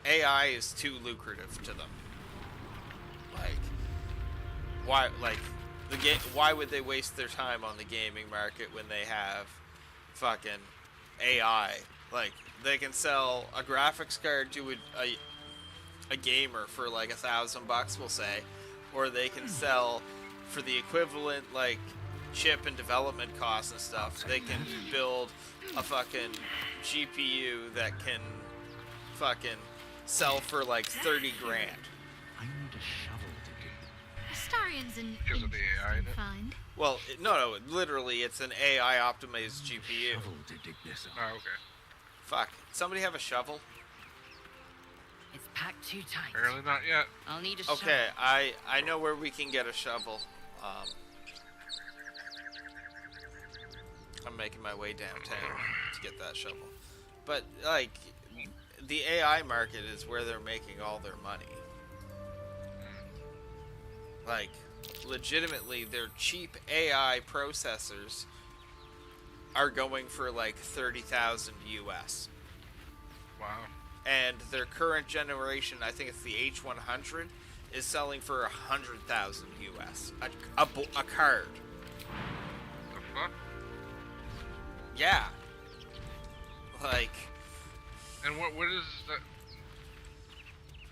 AI is too lucrative to them. Like, why? Like, the game. Why would they waste their time on the gaming market when they have fucking AI? Like, they can sell a graphics card to a gamer for like $1,000, we'll say, or they can sell for the equivalent like chip and development costs and stuff. They can build a fucking GPU that can fucking sell for like 30 grand. I need a shovel to dig. Astarian's an Because of the AI in it? find. Well, no, literally, it's an AI optimized GPU. Shovel to dig this up. Oh, okay. Fuck. Somebody have a shovel? It's packed too tight. Apparently not yet. I'll need a shovel. Okay, I know where we can get a shovel. I'm making my way downtown to get that shovel. But, like, the AI market is where they're making all their money. Like, legitimately, their cheap AI processors are going for like 30,000 US. Wow. And their current generation, I think it's the H100, is selling for 100,000 US. A card. The fuck? Yeah. Like. And what is that?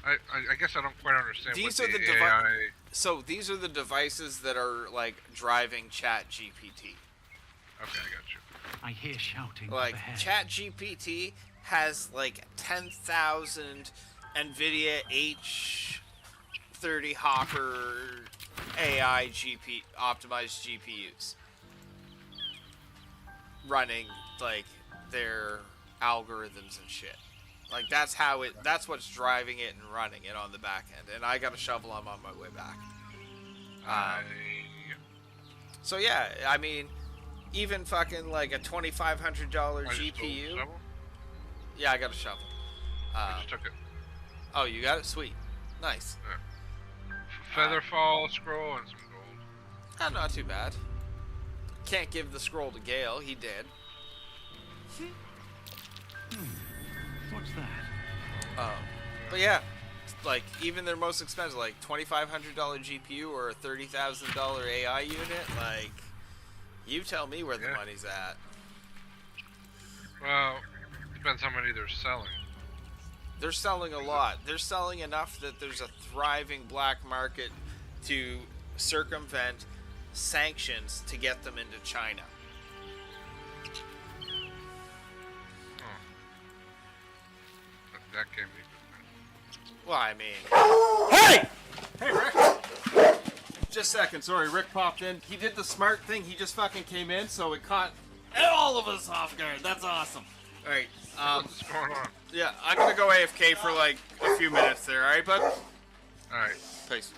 I guess I don't quite understand These what are the AI... So these are the devices that are like driving Chat GPT. Okay, I got you. I hear shouting Like overhead. Chat GPT has like 10,000 NVIDIA H30 Hopper AI optimized GPUs running like their algorithms and shit. Like that's what's driving it and running it on the back end. And I got a shovel. I'm on my way back. So yeah, I mean, even fucking like a $2,500 GPU. Yeah, I got a shovel. I just took it. Oh, you got it? Sweet. Nice. Yeah. Featherfall scroll and some gold. Not too bad. Can't give the scroll to Gale. He did. What's that? But yeah, like even their most expensive, like $2,500 GPU or a $30,000 AI unit, like you tell me where the money's at. Well, depends how many they're selling. They're selling a lot. They're selling enough that there's a thriving black market to circumvent sanctions to get them into China. That can't be. Well, I mean... Hey! Hey, Rick! Just a second, sorry, Rick popped in. He did the smart thing, he just fucking came in, so it caught all of us off guard. That's awesome. Alright, What's going on? yeah, I'm gonna go AFK for like a few minutes there, alright, bud? Alright. Peace.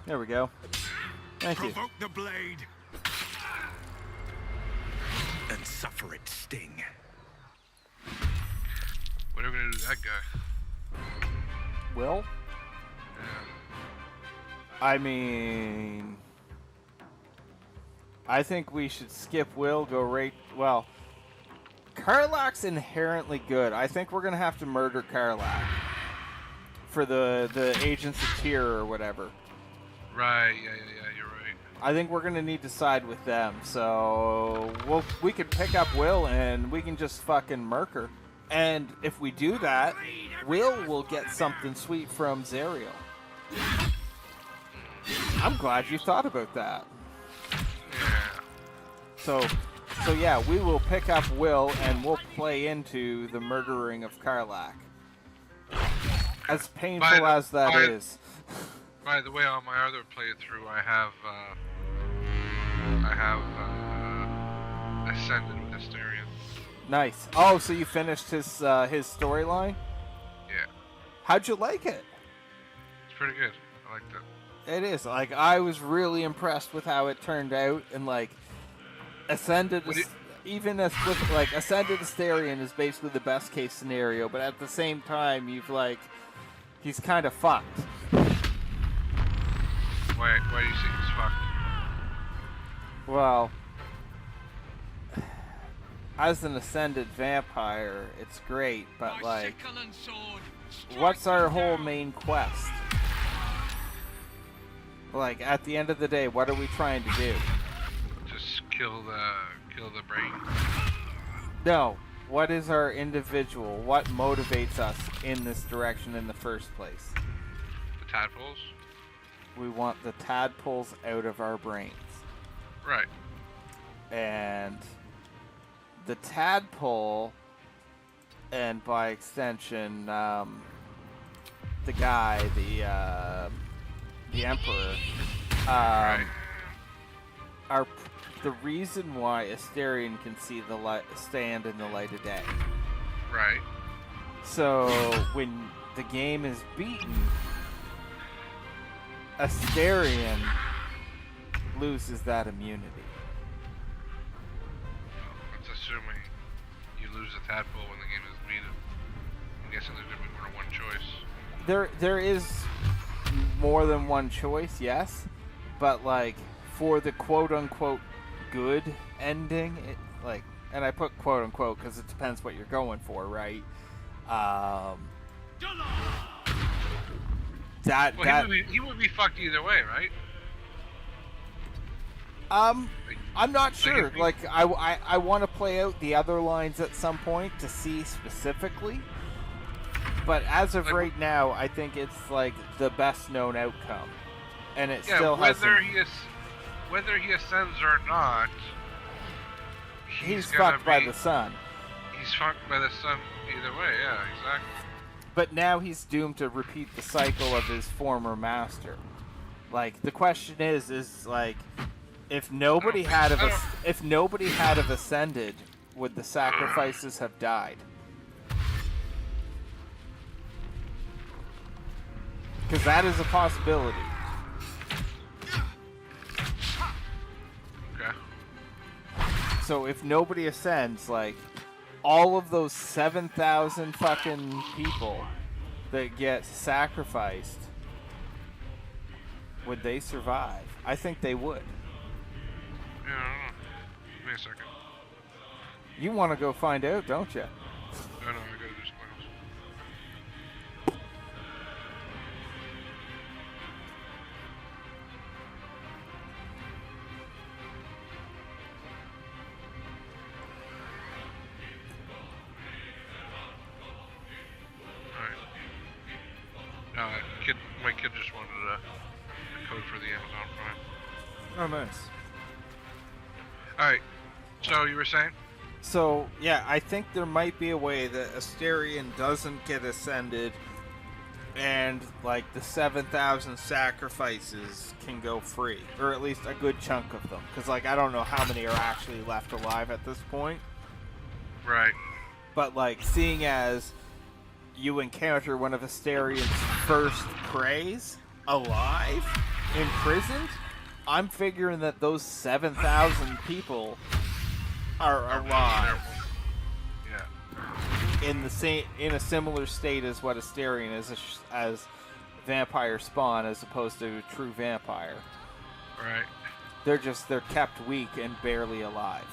There we go. Thank you. Provoke the blade. And suffer its sting. What are we gonna do to that guy? Will? Yeah. I mean, I think we should skip Will, go right. Well, Karlach's inherently good. I think we're gonna have to murder Karlach for the Agents of Tyr or whatever. Right. Yeah. You're right. I think we're gonna need to side with them. So we could pick up Will and we can just fucking murk her. And if we do that, will get something sweet from Zariel. I'm glad you thought about that. Yeah. So yeah, we will pick up Will and we'll play into the murdering of Karlach. As painful as that is. By the way, on my other playthrough, I have ascended with Asterion. Nice. Oh, so you finished his storyline? Yeah. How'd you like it? It's pretty good. I liked it. It is. Like, I was really impressed with how it turned out, and like Ascended even as with like Ascended Asterion is basically the best case scenario, but at the same time he's kind of fucked. Why do you think he's fucked? Well, as an ascended vampire, it's great, but like, what's our whole main quest? Like, at the end of the day, what are we trying to do? Just kill the brain. No. What is our individual? What motivates us in this direction in the first place? The tadpoles? We want the tadpoles out of our brains. Right. And the tadpole, and by extension, the guy, the emperor, Right. are the reason why Asterion can see the light, stand in the light of day. Right. So when the game is beaten, Asterion loses that immunity. That's assuming you lose a tadpole when the game is beaten. I'm guessing there's gonna be more than one choice. There is more than one choice, yes, but like for the quote unquote good ending, and I put quote unquote because it depends what you're going for, right? He would be fucked either way, right? I'm not sure. Like, I want to play out the other lines at some point to see specifically. But as of right now, I think it's like the best known outcome, and it still has. Whether he ascends or not, he's fucked by the sun. He's fucked by the sun either way. Yeah, exactly. But now he's doomed to repeat the cycle of his former master. Like, the question is like, if nobody had have ascended, would the sacrifices have died? Because that is a possibility. Okay. So if nobody ascends, like, all of those 7,000 fucking people that get sacrificed, would they survive? I think they would. Yeah, I don't know. Give me a second. You want to go find out, don't you? No, I gotta do something else. Alright. My kid just wanted a code for the Amazon Prime. Oh, nice. Alright. So, you were saying? So, yeah, I think there might be a way that Asterion doesn't get ascended and, like, the 7,000 sacrifices can go free. Or at least a good chunk of them. Because, like, I don't know how many are actually left alive at this point. Right. But, like, seeing as you encounter one of Asterion's first preys alive, imprisoned, I'm figuring that those 7,000 people are alive in a similar state as what Asterion is as vampire spawn, as opposed to a true vampire. Right. They're kept weak and barely alive.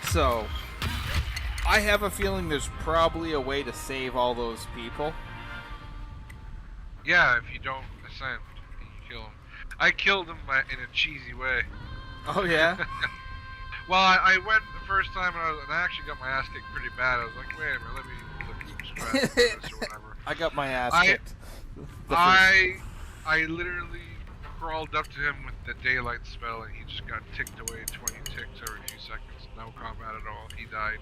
So, I have a feeling there's probably a way to save all those people. Yeah, if you don't ascend, you kill him. I killed him in a cheesy way. Oh yeah. Well, I went the first time and I actually got my ass kicked pretty bad. I was like, wait a minute, let me look at some scraps or whatever. I got my ass kicked. I literally crawled up to him with the daylight spell and he just got ticked away 20 ticks every few seconds. No combat at all. He died.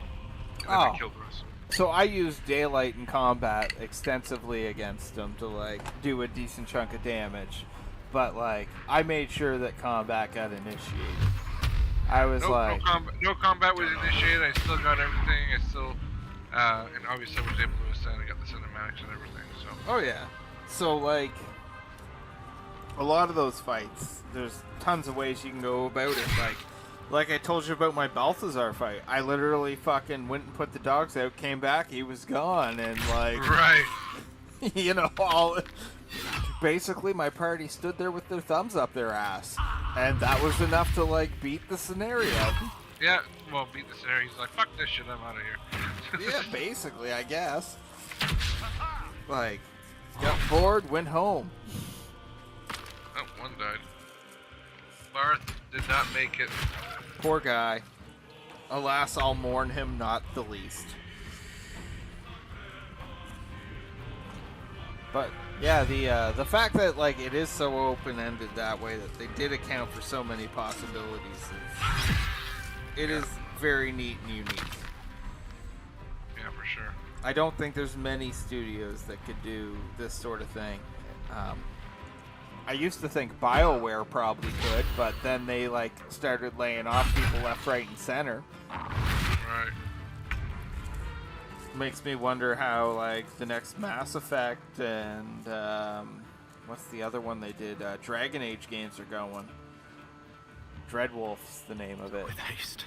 And then I killed the rest of him. So I used daylight in combat extensively against him to like do a decent chunk of damage. But like I made sure that combat got initiated. I was no combat was initiated. I still got everything. I still and obviously I was able to ascend. I got the cinematics and everything. So. Oh yeah. So like a lot of those fights, there's tons of ways you can go about it. Like I told you about my Balthazar fight. I literally fucking went and put the dogs out, came back, he was gone, and like right. You know, basically my party stood there with their thumbs up their ass, and that was enough to like beat the scenario. Yeah, well, beat the scenario. He's like, fuck this shit, I'm out of here. Yeah, basically, I guess. Like, got bored, went home. Oh, one died. Barth did not make it. Poor guy. Alas, I'll mourn him not the least. But yeah, the fact that like it is so open-ended that way, that they did account for so many possibilities, it is very neat and unique. Yeah, for sure. I don't think there's many studios that could do this sort of thing. I used to think BioWare probably could, but then they like started laying off people left, right, and center. Right. Makes me wonder how like the next Mass Effect and what's the other one they did? Dragon Age games are going. Dreadwolf's the name of it. With haste.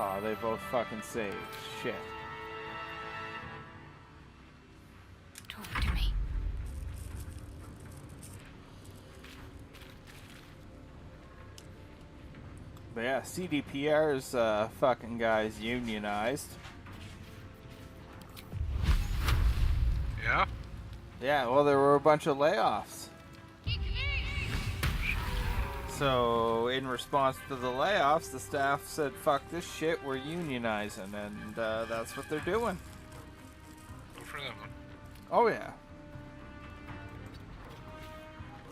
Oh, they both fucking saved. Shit. Talk to me. But yeah, CDPR's fucking guys unionized. Yeah? Yeah, well, there were a bunch of layoffs. So, in response to the layoffs, the staff said, fuck this shit, we're unionizing, and that's what they're doing. Good for them. Oh, yeah.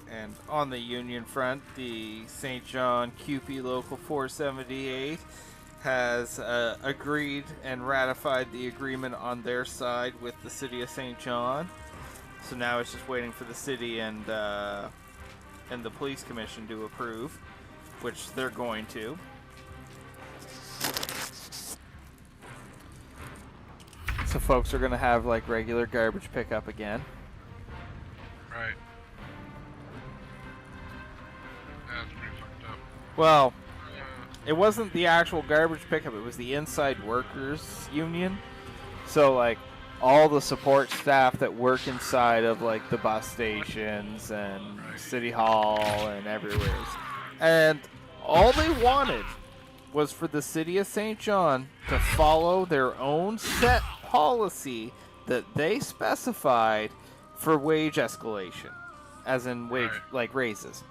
And on the union front, the St. John QP Local 478 has agreed and ratified the agreement on their side with the City of St. John. So now it's just waiting for the city and the police commission to approve, which they're going to. So folks are going to have like regular garbage pickup again. Right. That's pretty fucked up. Well, it wasn't the actual garbage pickup, it was the inside workers union. So like all the support staff that work inside of like the bus stations and City Hall and everywhere. And all they wanted was for the City of St. John to follow their own set policy that they specified for wage escalation, as in wage like raises.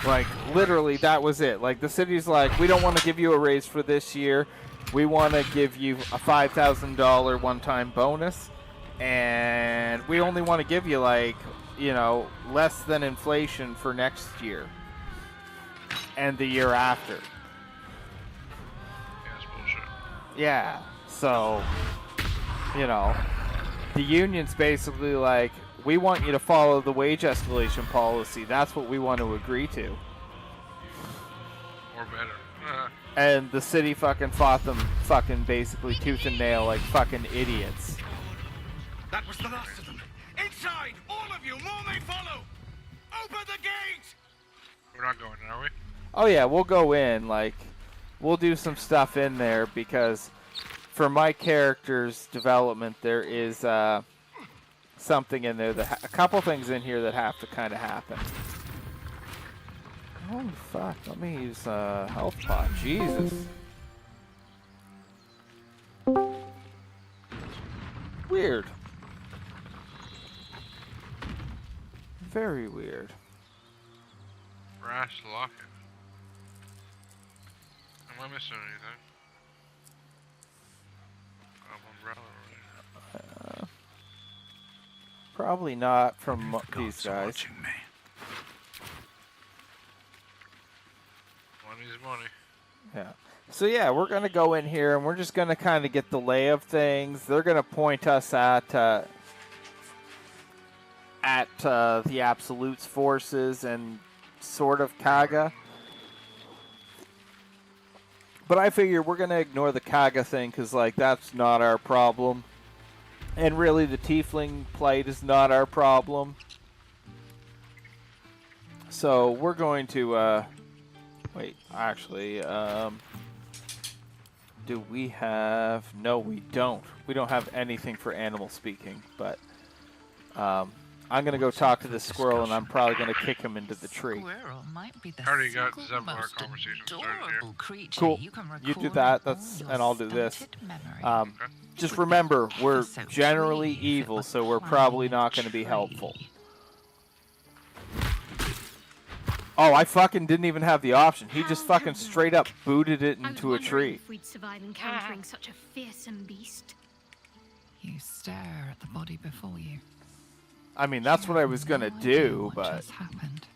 Like, literally, that was it. Like, the city's like, we don't want to give you a raise for this year. We want to give you a $5,000 one-time bonus. And we only want to give you, like, you know, less than inflation for next year. and the year after. Yeah, that's bullshit. Yeah, so, you know, the union's basically like, we want you to follow the wage escalation policy. That's what we want to agree to. Or better. And the city fucking fought them fucking basically tooth and nail like fucking idiots. That was the last of them. Inside! All of you! More may follow! Open the gate! We're not going, are we? Oh yeah, we'll go in, like, we'll do some stuff in there because for my character's development there is something in there, that a couple things in here that have to kind of happen. Holy fuck, let me use health pot, Jesus. Weird. Very weird. Brass locket. Am I missing anything? Umbrella, right? Probably not from these guys. Money's money. Yeah. So yeah, we're gonna go in here and we're just gonna kind of get the lay of things. They're gonna point us at the Absolute's forces and sort of Kaga. But I figure we're gonna ignore the Kaga thing because like that's not our problem, and really the Tiefling plight is not our problem. So we're going to wait. Actually, do we have? No, we don't. We don't have anything for animal speaking, but I'm going to go talk to this squirrel, and I'm probably going to kick him into the tree. Squirrel might be the Already got single several most conversations started adorable here. creature Cool. you can You do recall that. in That's all your and I'll do this. stunted memory. Just remember, we're So generally tree if it evil, was so we're plain probably not going to be tree. helpful. Oh, I fucking didn't even have the option. He just fucking straight up booted it into a tree. If we'd survive encountering such a fearsome beast. You stare at the body before you. I mean, that's what I was going to No idea do, what but... just happened.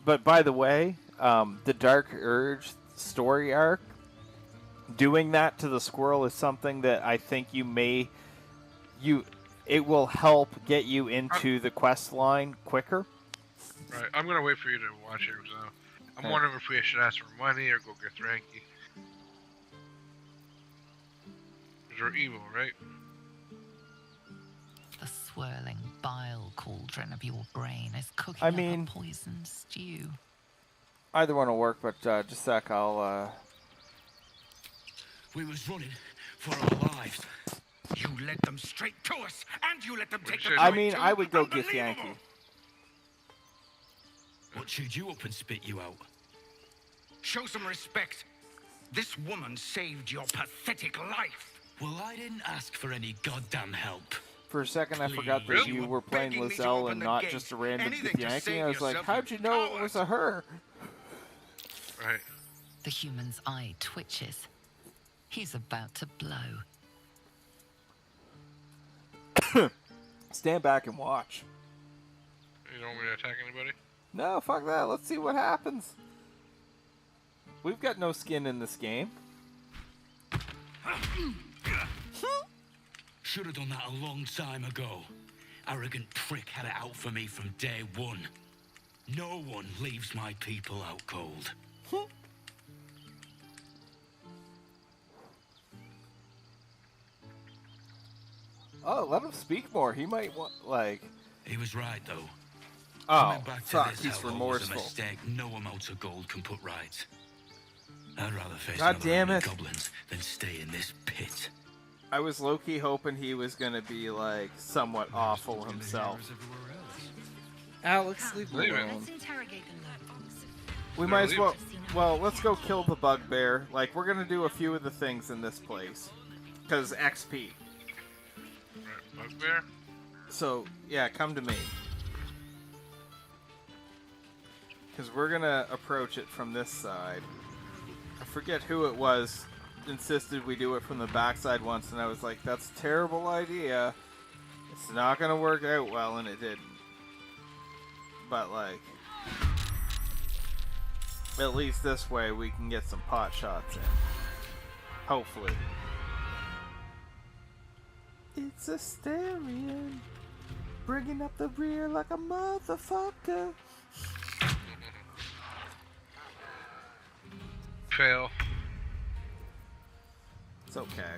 But by the way, the Dark Urge story arc, doing that to the squirrel is something that I think it will help get you into the quest line quicker. Right, I'm gonna wait for you to watch it, so I'm Okay. wondering if we should ask for money or go get Thranky. Because we're evil, right? The swirling bile cauldron of your brain is cooking I up mean- a poison stew. Either one will work, but just a sec, I'll... We was running for our lives. You led them straight to us, and you let them take the I joint mean, too. I would go get Unbelievable. Yankee. What chewed you up and spit you out? Show some respect. This woman saved your pathetic life. Well, I didn't ask for any goddamn help. For a second, I forgot that Really? you were playing Begging me to Lizelle open and the not gate. just a random Anything to Yankee. save I was like, yourself, how'd you know it was a her? Right. The human's eye twitches. He's about to blow. Stand back and watch. You don't want me to attack anybody? No, fuck that. Let's see what happens. We've got no skin in this game. Should have done that a long time ago. Arrogant prick had it out for me from day one. No one leaves my people out cold. Oh, let him speak more. He might want, like... He was right, though. Oh, Coming back to fuck, this he's hellhole was a remorseful. mistake no amount of gold can put right. I'd rather face God another damn round it. of goblins than stay in this pit. I was low-key hoping he was gonna be, like, somewhat awful himself. Alex, leave him Leave it. alone. Let's interrogate them. We might as well... Well, let's go kill the bugbear. Like, we're gonna do a few of the things in this place. Because XP. Right, bugbear? So, yeah, come to me. Because we're gonna approach it from this side. I forget who it was insisted we do it from the backside once, and I was like, that's a terrible idea. It's not gonna work out well, and it didn't. But, like... At least this way we can get some pot shots in. Hopefully. It's Asterion, bringing up the rear like a motherfucker. Fail. It's okay.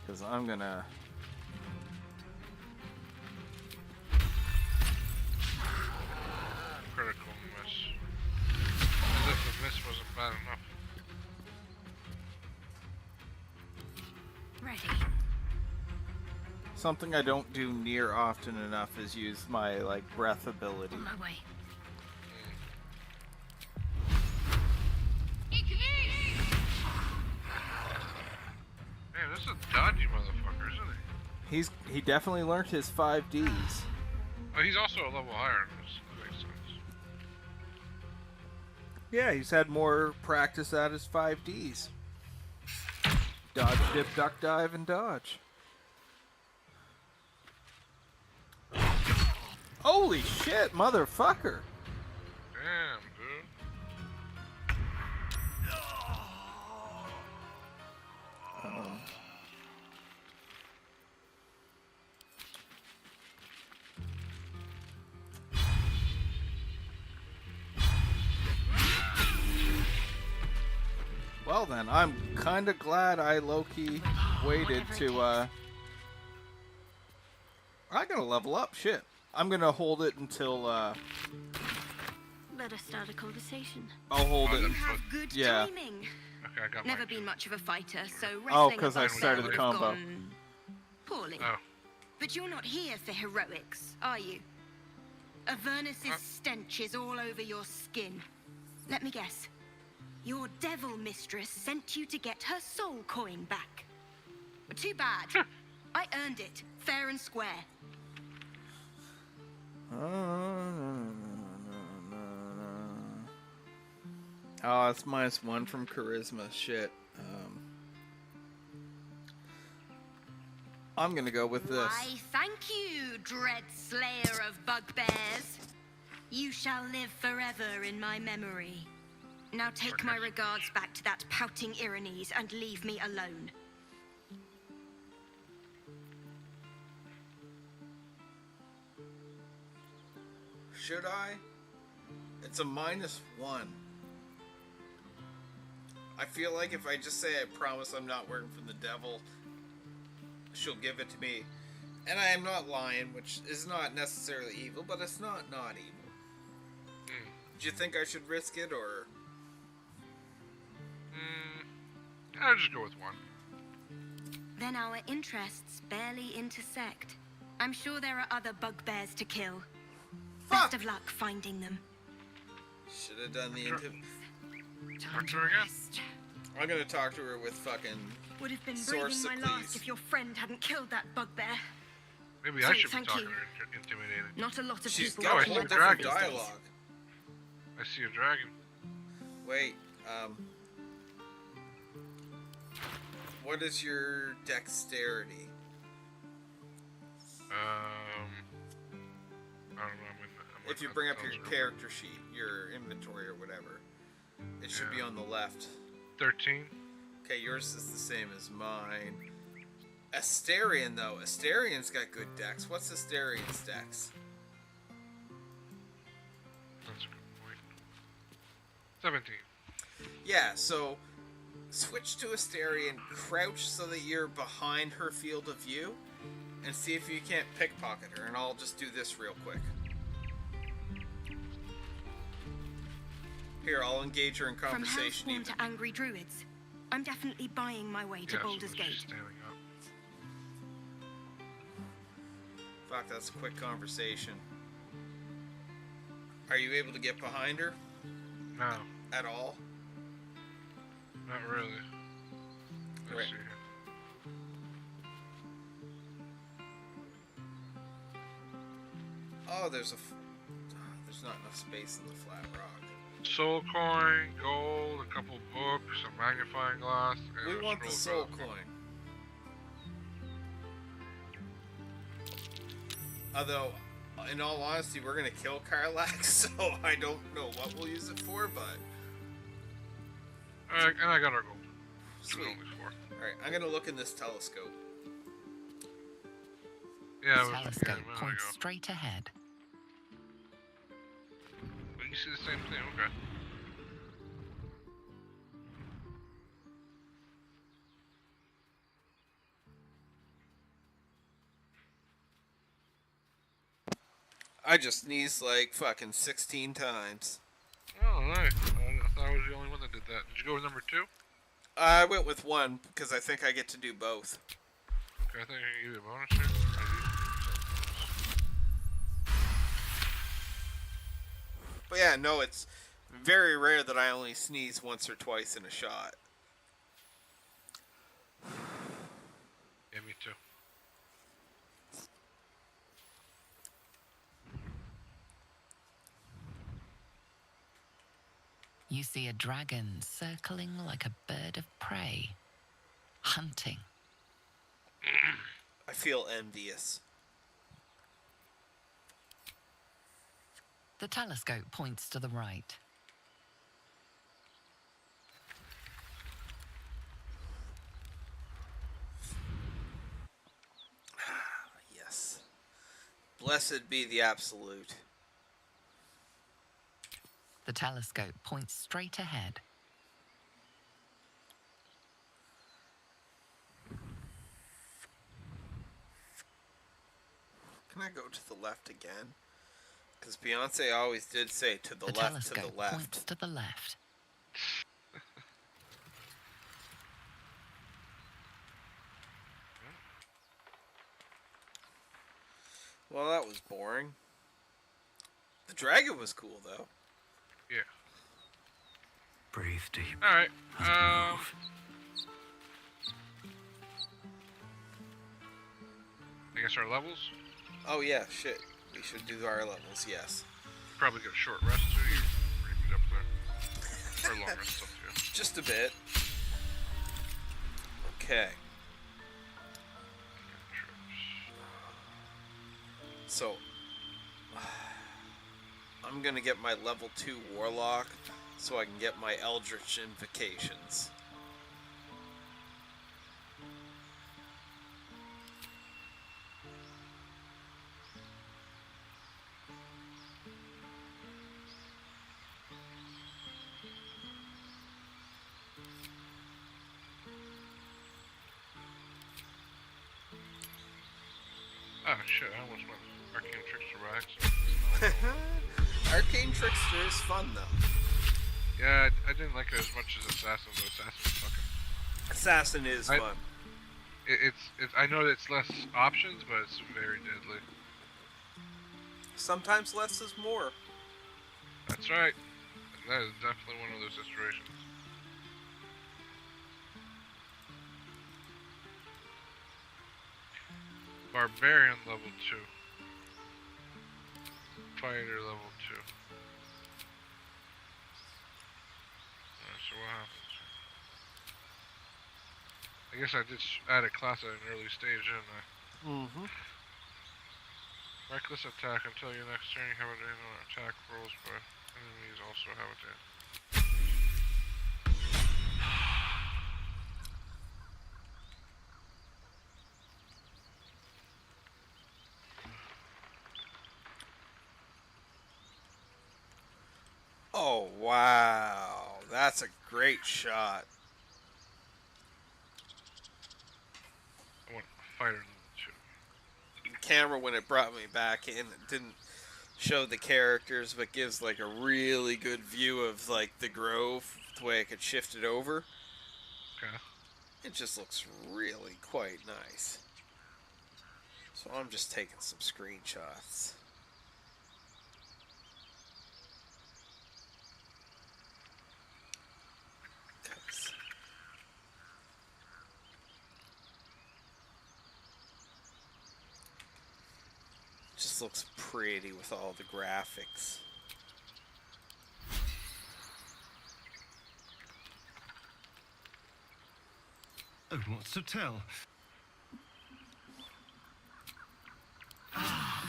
Because I'm gonna... Critical miss. As if the miss wasn't bad enough. Ready. Something I don't do near often enough is use my, like, breath ability. On my way. Man, this is a dodgy motherfucker, isn't he? He definitely learned his 5Ds. Oh, he's also a level higher than this. That makes sense. Yeah, he's had more practice at his 5Ds. Dodge, dip, duck, dive, and dodge. Holy shit, motherfucker! Damn, dude. Well then, I'm kinda glad I low-key waited to, I'm gonna level up, shit. I'm gonna hold it until, Let us start a conversation. I'll hold it. You have good Yeah. timing. Okay, I got Never mine. been much of a fighter, so wrestling Oh, 'cause I above started there the would have combo. gone poorly. Oh. But you're not here for heroics, are you? Avernus's stench is all over your skin. Let me guess. Your devil mistress sent you to get her soul coin back. But too bad. I earned it, fair and square. Oh, it's -1 from charisma. Shit. I'm gonna go with this. Why, thank you, dread slayer of bugbears. You shall live forever in my memory. Now take my regards back to that pouting Irenes and leave me alone. Should I? It's a -1. I feel like if I just say I promise I'm not working for the devil, she'll give it to me. And I am not lying, which is not necessarily evil, but it's not evil. Do you think I should risk it, or...? I'll just go with 1. Then our interests barely intersect. I'm sure there are other bugbears to kill. Best of luck finding them. Should have done the interview. Talk to her again. I'm gonna talk to her with fucking Would have been Source breathing my Seclese. last if your friend hadn't killed that bugbear. Maybe I So, should be thank talking you. to her intimidating. Not a lot of She's people got a working whole with different these days. dialogue. I see a dragon. Wait, what is your dexterity? I don't know. I'm If you bring up your character sheet, your inventory or whatever, it should be on the left. 13. Okay, yours is the same as mine. Asterion, though. Asterion's got good dex. What's Asterion's dex? That's a good point. 17. Yeah, so switch to Asterion, crouch so that you're behind her field of view, and see if you can't pickpocket her, and I'll just do this real quick. Here, I'll engage her in From conversation Hellspawn even. to Angry Druids, I'm definitely buying my way to Baldurs Gate. Standing up. Fuck, that's a quick conversation. Are you able to get behind her? No, At all? not really. Let's Right. see here. Oh, there's there's not enough space in the flat rock. Soul coin, gold, a couple books, a magnifying glass, and We a want the scroll soul of coin. Although, in all honesty, we're gonna kill Karlach, so I don't know what we'll use it for, but... And I got our gold. Sweet. Only 4. Alright, I'm gonna look in this telescope. Yeah, The telescope points straight ahead. But you see the same thing, okay. I just sneezed like fucking 16 times. Oh, nice. I thought I was the only one that did that. Did you go with number 2? I went with 1 because I think I get to do both. Okay, I think I can give you a bonus here. But yeah, no, it's very rare that I only sneeze once or twice in a shot. Yeah, me too. You see a dragon circling like a bird of prey, hunting. I feel envious. The telescope points to the right. Yes. Blessed be the absolute. The telescope points straight ahead. Can I go to the left again? Because Beyonce always did say to the left, to the telescope left. points to the left. Well, that was boring. The dragon was cool, though. Yeah. Breathe deep. Alright, I guess our levels? Oh, yeah, shit. We should do our levels, yes. Probably get a short rest too. You're pretty beat up there. Or long rest up too. Just a bit. Okay. So, I'm gonna get my level 2 Warlock so I can get my Eldritch Invocations. Oh shit, I almost went Arcane Trickster by accident. Arcane Trickster is fun though. Yeah, I didn't like it as much as Assassin, but Assassin was fucking... Assassin is fun. It's I know that it's less options, but it's very deadly. Sometimes less is more. That's right. And that is definitely one of those situations. Barbarian level 2. Fighter level 2. Alright, so what happens? I guess I did add a class at an early stage, didn't I? Mm-hmm. Reckless attack until your next turn you have a day on attack rolls, but enemies also have a day. Oh, wow. That's a great shot. I want fighter level 2. Camera, when it brought me back in, it didn't show the characters, but gives like a really good view of like the grove, the way I could shift it over. Okay. It just looks really quite nice. So I'm just taking some screenshots. Just looks pretty with all the graphics. Oh, what's to tell?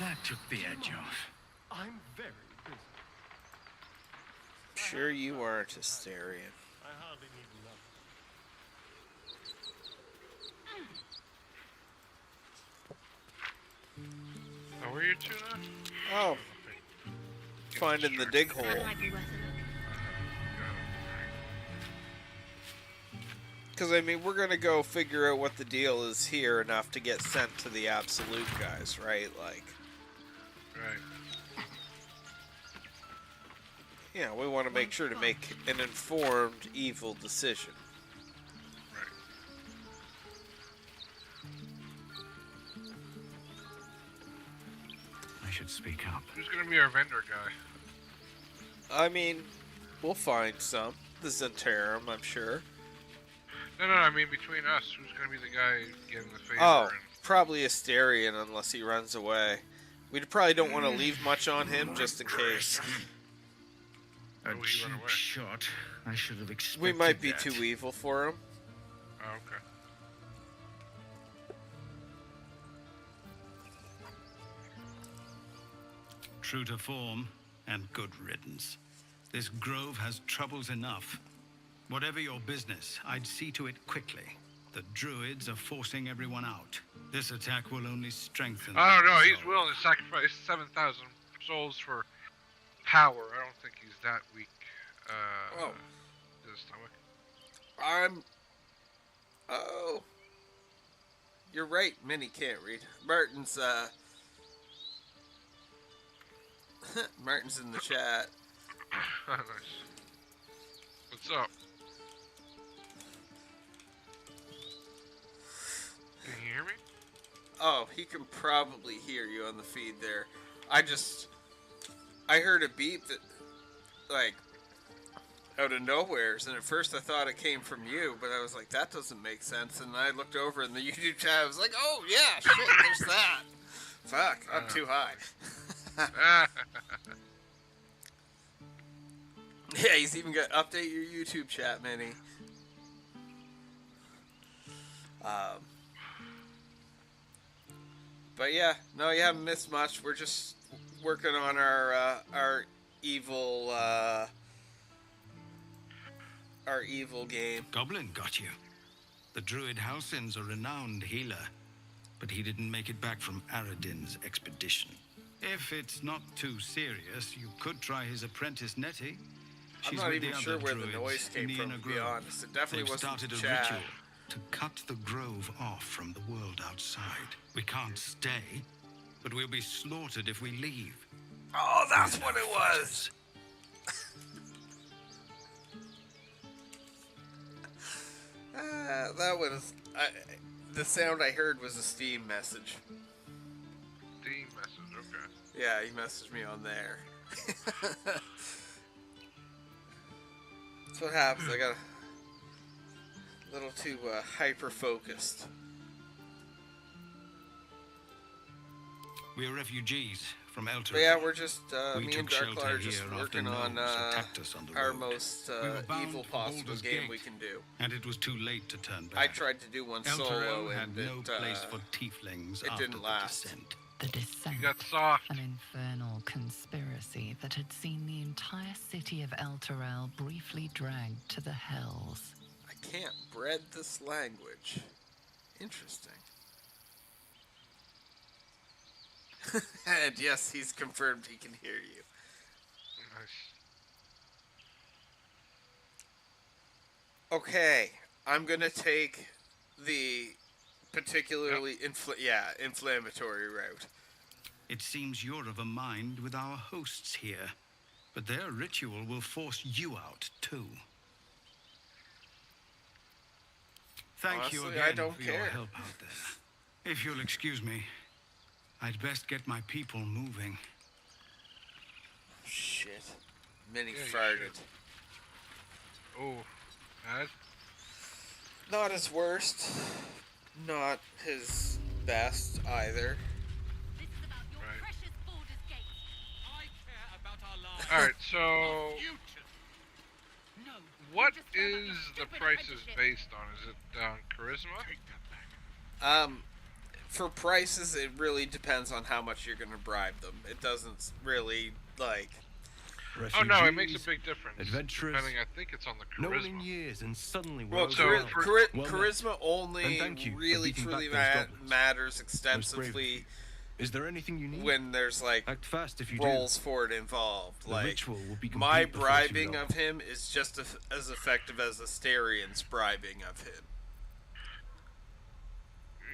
That took the edge off. I'm very busy. Sure you aren't, Asterion. I hardly need love. Oh, where are you two now? Oh, finding the dig hole. That might be worth a look. Because, I mean, we're going to go figure out what the deal is here enough to get sent to the Absolute guys, right? Like, Right. yeah, we want to make sure to make an informed, evil decision. Right. I should speak up. Who's gonna be our vendor guy? I mean, we'll find some. The Zentarum, I'm sure. No, I mean between us, who's gonna be the guy getting the favor? Oh, And... probably Asterion, unless he runs away. We probably don't want to leave much on him, just in case. A Oh, he cheap ran away. shot. I should have expected We might be that. too evil for him. Oh, okay. True to form, and good riddance. This grove has troubles enough. Whatever your business, I'd see to it quickly. The druids are forcing everyone out. This attack will only strengthen. Oh no, the he's resolve. willing to sacrifice 7,000 souls for power. I don't think he's that weak. Oh. To the stomach. Oh. You're right, Minnie can't read. Martin's, Martin's in the chat. Nice. What's up? Can you hear me? Oh, he can probably hear you on the feed there. I heard a beep that, like, out of nowheres, and at first I thought it came from you, but I was like, that doesn't make sense, and I looked over in the YouTube chat, I was like, oh yeah, shit, there's that. Fuck, I'm too high. Yeah, he's even got update your YouTube chat, Minnie. But yeah, no, you haven't missed much. We're just working on our evil game. Goblin got you. The druid Halsin's a renowned healer, but he didn't make it back from Aradin's expedition. If it's not too serious, you could try his apprentice Nettie. I'm not even sure where the noise came from, to be honest. It definitely wasn't started the a chat. ritual to cut the grove off from the world outside. We can't stay, but we'll be slaughtered if we leave. Oh, that's what it was. That was the sound I heard was a Steam message. Steam message, okay. Yeah, he messaged me on there. That's what happens. I got a little too hyper focused. We're refugees from Elter. But yeah, we're just We me and took Darklar shelter are just here after working on gnomes attacked us on the our road. most We were bound evil for possible Baldurs game Gate, we can do. And it was too late to turn back. I tried to do one solo Elturel had and no place it for tieflings it after didn't the last. descent. The Descent. You got soft. An infernal conspiracy that had seen the entire city of Elturel briefly dragged to the hells. I can't bread this language. Interesting. And yes, he's confirmed he can hear you. Nice. Okay, I'm gonna take the particularly inflammatory route. It seems you're of a mind with our hosts here, but their ritual will force you out too. Thank you Honestly, again I don't for care. your help out there. If you'll excuse me, I'd best get my people moving. Shit. Minnie Yeah, you farted. Oh, bad? Not his worst. Not his best either. This is about your Right. precious Baldurs Gate. I care about our lives. Alright, so Future. No. what you just care about is your the stupid prices apprenticeship. based on? Is it charisma? Take that back. For prices, it really depends on how much you're going to bribe them. It doesn't really, like... Oh no, it makes a big difference. Adventurers, Depending, I think it's on the no one in charisma. years, and suddenly we're Well, overwhelmed. Well charisma only And thank you for really beating truly back those goblins. matters Most brave of extensively you. Is there anything you need? when there's like Act fast if you roles for it involved. The Like ritual will be my complete before too bribing long. of him is just as effective as Asterian's bribing of him.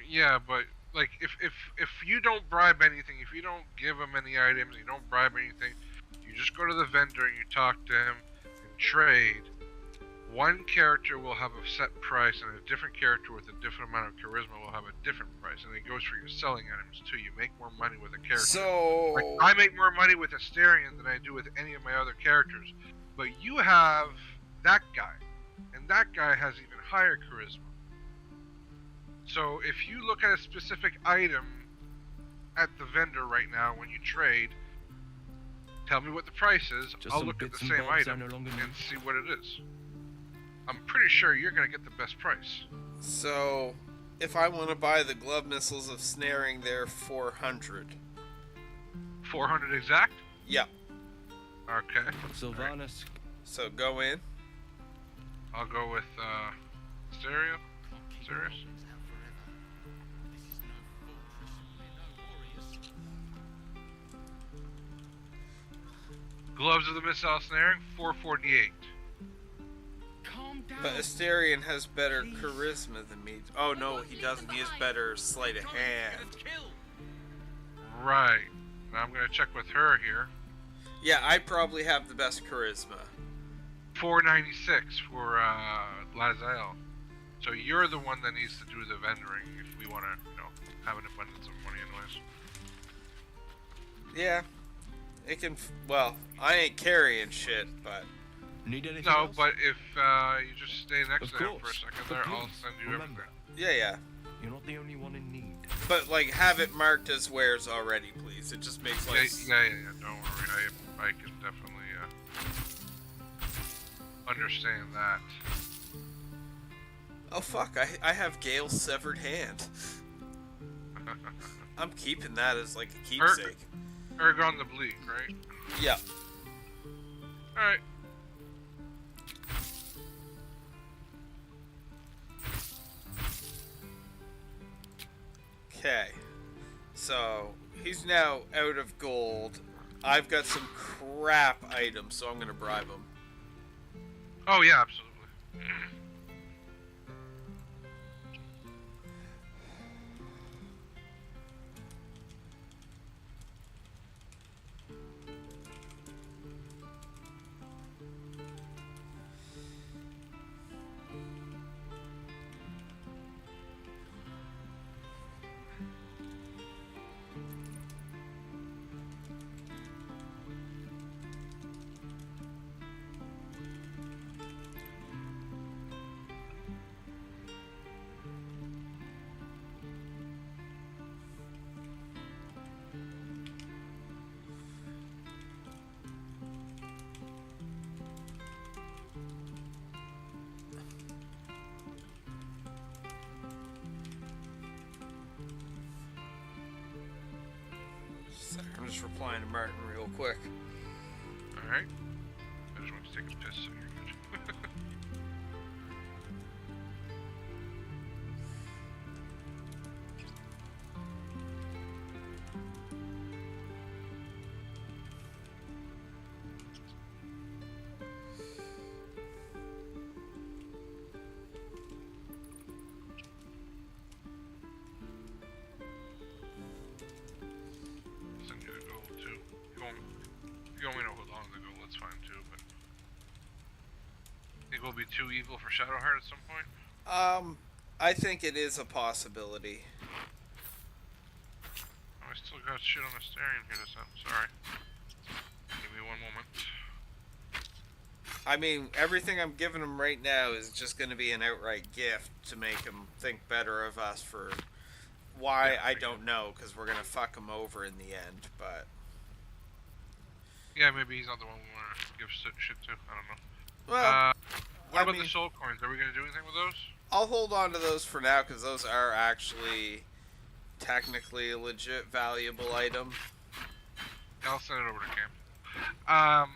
Yeah, but like if you don't bribe anything, if you don't give him any items, you don't bribe anything, you just go to the vendor and you talk to him and trade. One character will have a set price, and a different character with a different amount of charisma will have a different price, and it goes for your selling items too. You make more money with a character. So Like, I make more money with Asterion than I do with any of my other characters, but you have that guy, and that guy has even higher charisma. So if you look at a specific item at the vendor right now when you trade, tell me what the price is, Just I'll some look at the bits and same bobs I item no longer need. and see what it is. I'm pretty sure you're going to get the best price. So, if I want to buy the glove missiles of snaring, they're 400. 400 exact? Yep. Okay. Sylvanas. So go in. I'll go with Stereo. Serious? Gloves of the Missile Snaring, 448. Calm down. But Asterion has better charisma than me. Oh no, he doesn't. He has better sleight of hand. Right. Now I'm going to check with her here. Yeah, I probably have the best charisma. 496 for Lazel. So you're the one that needs to do the vendoring if we want to, have an abundance of money anyways. Yeah. It can... Well, I ain't carrying shit, but... Need anything No, else? but if you just stay next Of to him for a course. second But there, I'll please, send you remember, everything. Yeah. You're not the only one in need. But, like, have it marked as wares already, please. It just makes, like... Yeah, don't worry. I can definitely understand that. Oh, fuck. I have Gale's severed hand. I'm keeping that as, like, a keepsake. Ergon the Bleak, right? Yeah. Alright. Okay. So, he's now out of gold. I've got some crap items, so I'm going to bribe him. Oh, yeah, absolutely. Sorry, I'm just replying to Martin real quick. Alright. I just want to take a piss so you're good. Send you the gold too. You want me to hold on to the gold, that's fine too, but... Think we'll be too evil for Shadowheart at some point? I think it is a possibility. Oh, I still got shit on the Asterion here to send, sorry. Give me one moment. I mean, everything I'm giving him right now is just going to be an outright gift to make him think better of us for why, I don't know, because we're going to fuck him over in the end, but... Yeah, maybe he's not the one we want to give shit to, I don't know. Well, what I about mean- the soul coins? Are we going to do anything with those? I'll hold on to those for now, because those are actually technically a legit valuable item. I'll send it over to Cam.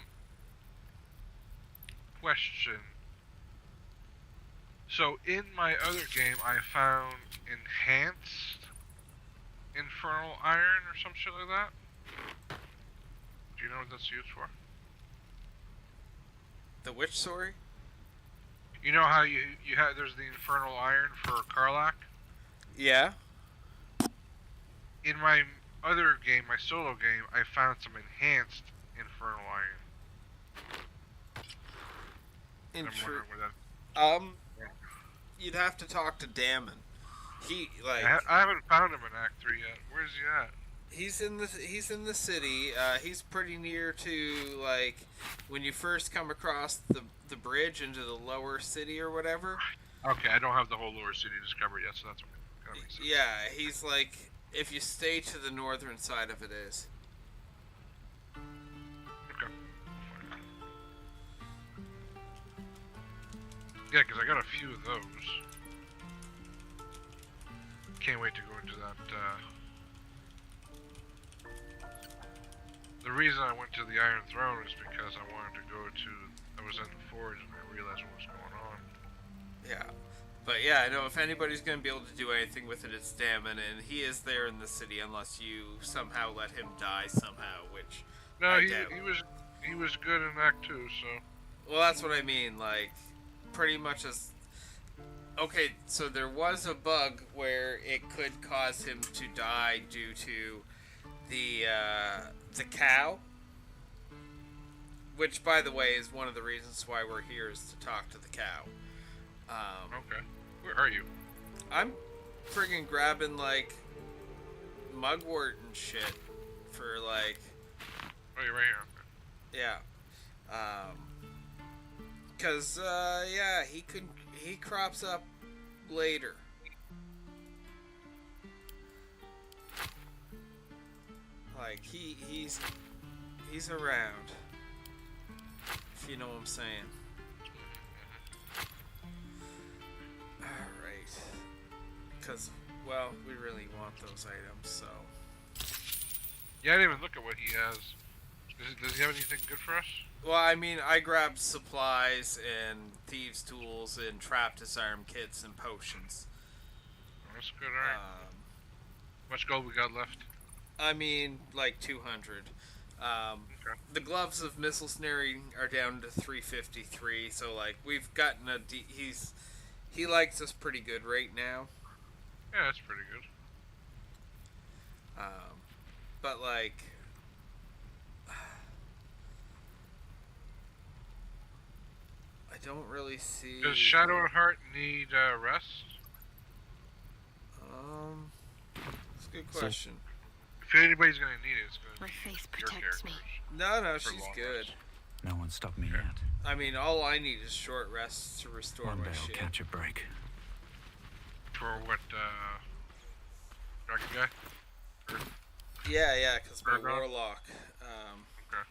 Question. So in my other game, I found enhanced infernal iron or some shit like that. Do you know what that's used for? The which, sorry? You know how you have there's the infernal iron for Karlach? Yeah. In my other game, my solo game, I found some enhanced infernal iron. I'm wondering where that. You'd have to talk to Damon. He like. I haven't found him in Act 3 yet. Where's he at? He's in the city. He's pretty near to like when you first come across the bridge into the lower city or whatever. Okay, I don't have the whole lower city discovered yet, so that's okay. That makes sense. Yeah, he's like if you stay to the northern side of it is. Okay. Yeah, because I got a few of those. Can't wait to go into that. The reason I went to the Iron Throne is because I wanted to go to. I was in the forge and I realized what was going on. Yeah. But yeah, I know if anybody's going to be able to do anything with it, it's Damon, and he is there in the city unless you somehow let him die somehow, which no, I he doubt. he was good in Act 2, so. Well, that's what I mean. Like, pretty much as. Okay, so there was a bug where it could cause him to die due to the cow, which, by the way, is one of the reasons why we're here is to talk to the cow. Okay. Where are you? I'm friggin' grabbing, like, mugwort and shit for, like... Oh, you're right here. Yeah. Cause, yeah, he crops up later. Like, he's around. If you know what I'm saying. Alright. Cause, well, we really want those items, so... Yeah, I didn't even look at what he has. Does he have anything good for us? Well, I mean, I grabbed supplies and thieves' tools and trap disarm kits and potions. That's good, alright. Much gold we got left? I mean, like 200. Okay. The gloves of missile snaring are down to 353, so like we've gotten he likes us pretty good right now. Yeah, that's pretty good. But like, I don't really see. Does Shadow and Heart need rest? That's a good question. If anybody's gonna need it, it's gonna My be face your protects me. characters. No, For she's long good. rest. No one stopped me yet. I mean, all I need is short rests to restore One my day I'll shit. catch a break. For what, Dragon Guy? Or, Yeah, because my Burgon? warlock. okay.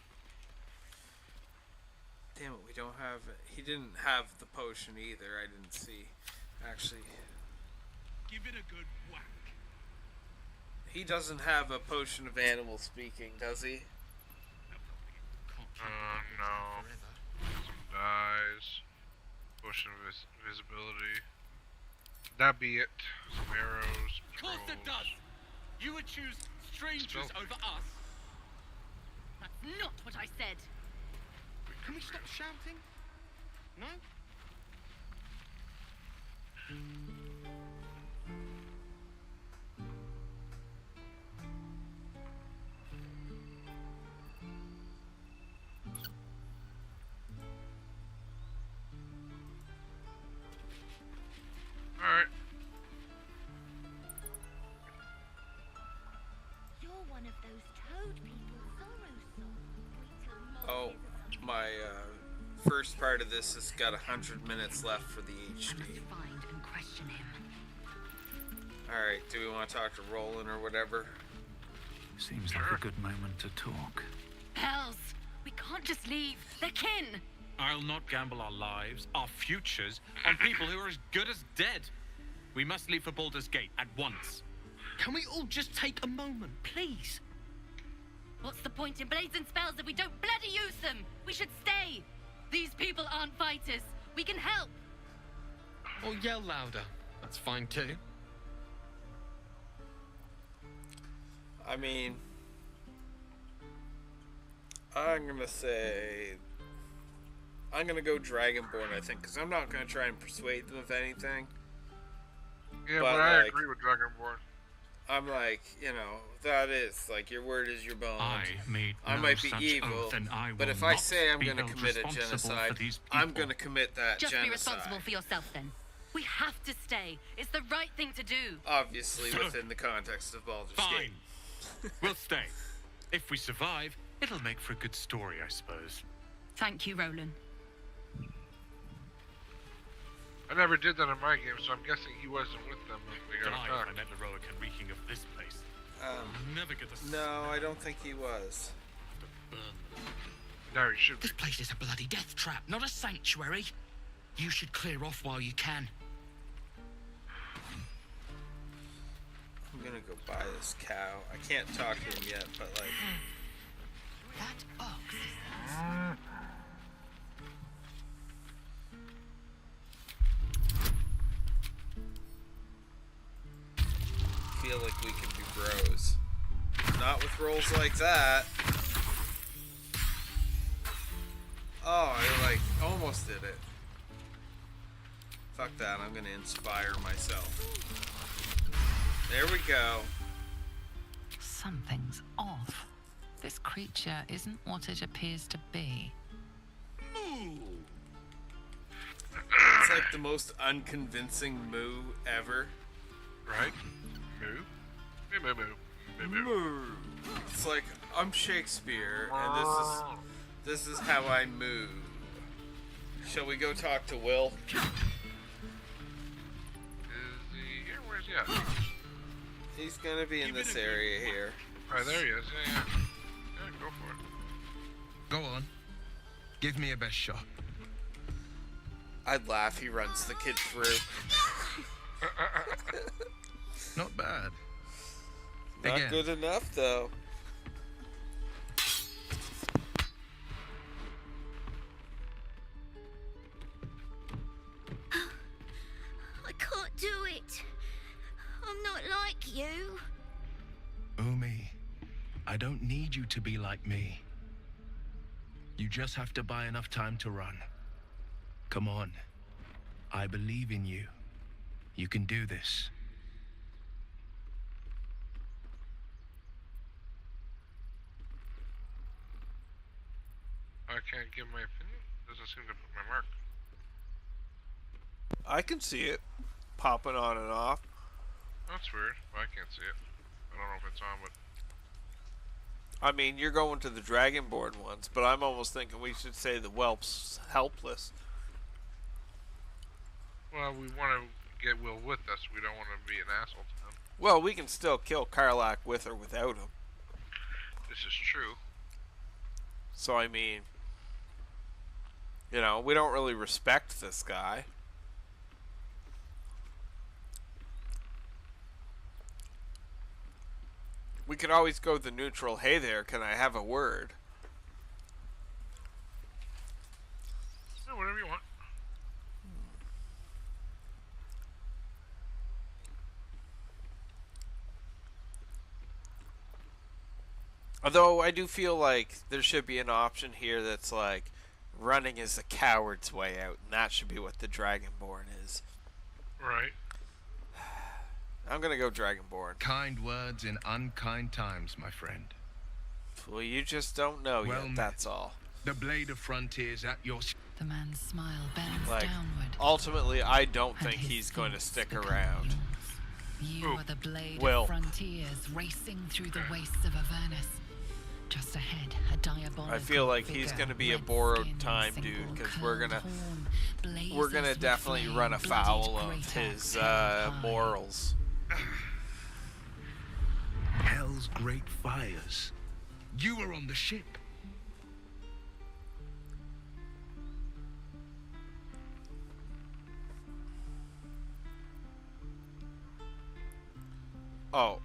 Damn it, we don't have. He didn't have the potion either. I didn't see. Actually, Give it a good whack. he doesn't have a potion of animal speaking, does he? No. Some dies. Potion of visibility. That be it. Some arrows. Of course it does. You would choose strangers Spell. over us. That's not what I said. Can we stop shouting? No? Alright. You're one of those toad people Zorro saw. Oh, my first part of this has got 100 minutes left for the HD. Find and question him. All right, do we want to talk to Roland or whatever? Seems like a good moment to talk. Hells, we can't just leave. They're kin. I'll not gamble our lives, our futures, on people who are as good as dead. We must leave for Baldurs Gate at once. Can we all just take a moment, please? What's the point in blades and spells if we don't bloody use them? We should stay. These people aren't fighters. We can help. Or yell louder. That's fine too. I mean, I'm gonna say I'm gonna go Dragonborn. I think because I'm not gonna try and persuade them of anything. Yeah, but I agree with Dragonborn. I'm like, you know, that is like your word is your bond. I might be evil, but if I say I'm going to commit a genocide, I'm going to commit that Just genocide. be responsible for yourself then. We have to stay. It's the right thing to do. Obviously, within the context of Baldur's Gate. Fine. We'll stay. If we survive, it'll make for a good story, I suppose. Thank you, Roland. I never did that in my game, so I'm guessing he wasn't with them when they got attacked. I meant heroic and reeking of this place. Never get the No, I don't think he was. No, he should be. This place is a bloody death trap, not a sanctuary. You should clear off while you can. I'm gonna go buy this cow. I can't talk to him yet, but like. That ox. Feel like we can be bros. Not with rolls like that. Oh, I like almost did it. Fuck that, I'm gonna inspire myself. There we go. Something's off. This creature isn't what it appears to be. It's like the most unconvincing moo ever. Right? Moo? Moo, moo, moo. Moo. It's like, I'm Shakespeare, and this is how I move. Shall we go talk to Will? Is he here? Where's he at? He's gonna be in this area here. Right, there he is. Yeah. Yeah, go for it. Go on. Give me a best shot. I'd laugh, he runs the kid through. Not bad. Not Again. good enough, though. I can't do it. I'm not like you. Umi, I don't need you to be like me. You just have to buy enough time to run. Come on. I believe in you. You can do this. I can't give my opinion. Doesn't seem to put my mark. I can see it popping on and off. That's weird. Well, I can't see it. I don't know if it's on, but... I mean, you're going to the Dragonborn ones, but I'm almost thinking we should say the whelp's helpless. Well, we want to get Will with us. We don't want to be an asshole to him. Well, we can still kill Karlak with or without him. This is true. So, I mean, you know, we don't really respect this guy. We could always go the neutral, hey there, can I have a word? Yeah, whatever you want. Although I do feel like there should be an option here that's like running is a coward's way out, and that should be what the Dragonborn is. Right. I'm gonna go Dragonborn. Kind words in unkind times, my friend. Well, you just don't know Well yet, met. that's all. The blade of frontiers at your... The man's smile bends Like, downward. ultimately, I don't and think his he's going to thoughts stick become around. yours. You are the blade Will. of frontiers racing through the wastes of Avernus. Just ahead, a diabolical I feel like he's figure, going to be a red borrowed skin and time single dude, because curled we're gonna horn we're gonna blazes definitely with run flame, afoul bloodied of greater, his pale eye. morals. Hell's great fires. You were on the ship. Oh,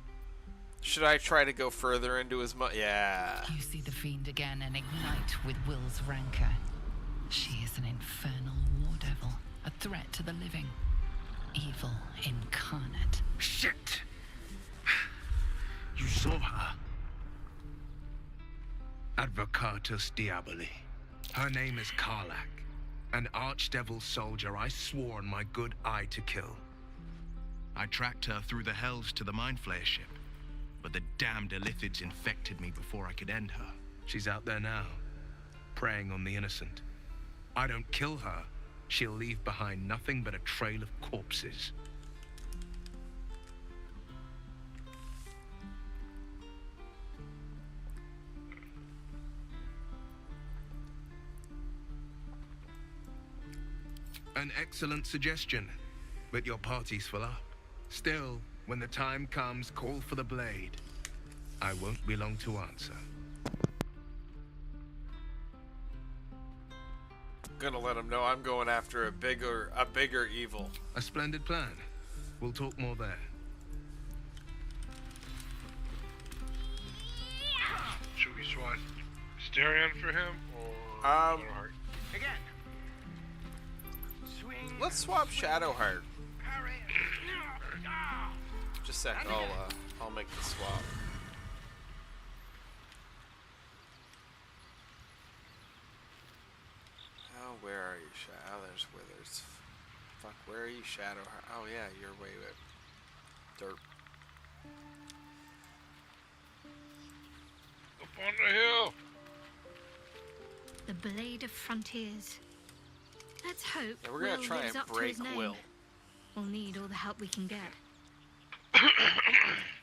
Should I try to go further into his Yeah. You see the fiend again and ignite with Will's rancor. She is an infernal war devil, a threat to the living. Evil incarnate. Shit! You saw her? Advocatus Diaboli. Her name is Karlak, an archdevil soldier I swore on my good eye to kill. I tracked her through the hells to the Mind Flayer ship, but the damned Illithids infected me before I could end her. She's out there now, preying on the innocent. I don't kill her, she'll leave behind nothing but a trail of corpses. An excellent suggestion, but your party's full up. Still, when the time comes, call for the blade. I won't be long to answer. Gonna let him know I'm going after a bigger evil. A splendid plan. We'll talk more there. Should we swat Asterion for him or Shadowheart? Again. Swing. Let's swap Shadowheart. Just a sec, I'll make the swap. Oh, where are you, Shadow? Oh, there's Withers. Fuck, where are you, Shadowheart? Oh yeah, you're way up. Dirt. Up on the hill. The Blade of Frontiers. Let's hope Yeah, we're gonna Will try lives and up to break his name. Will. We'll need all the help we can get.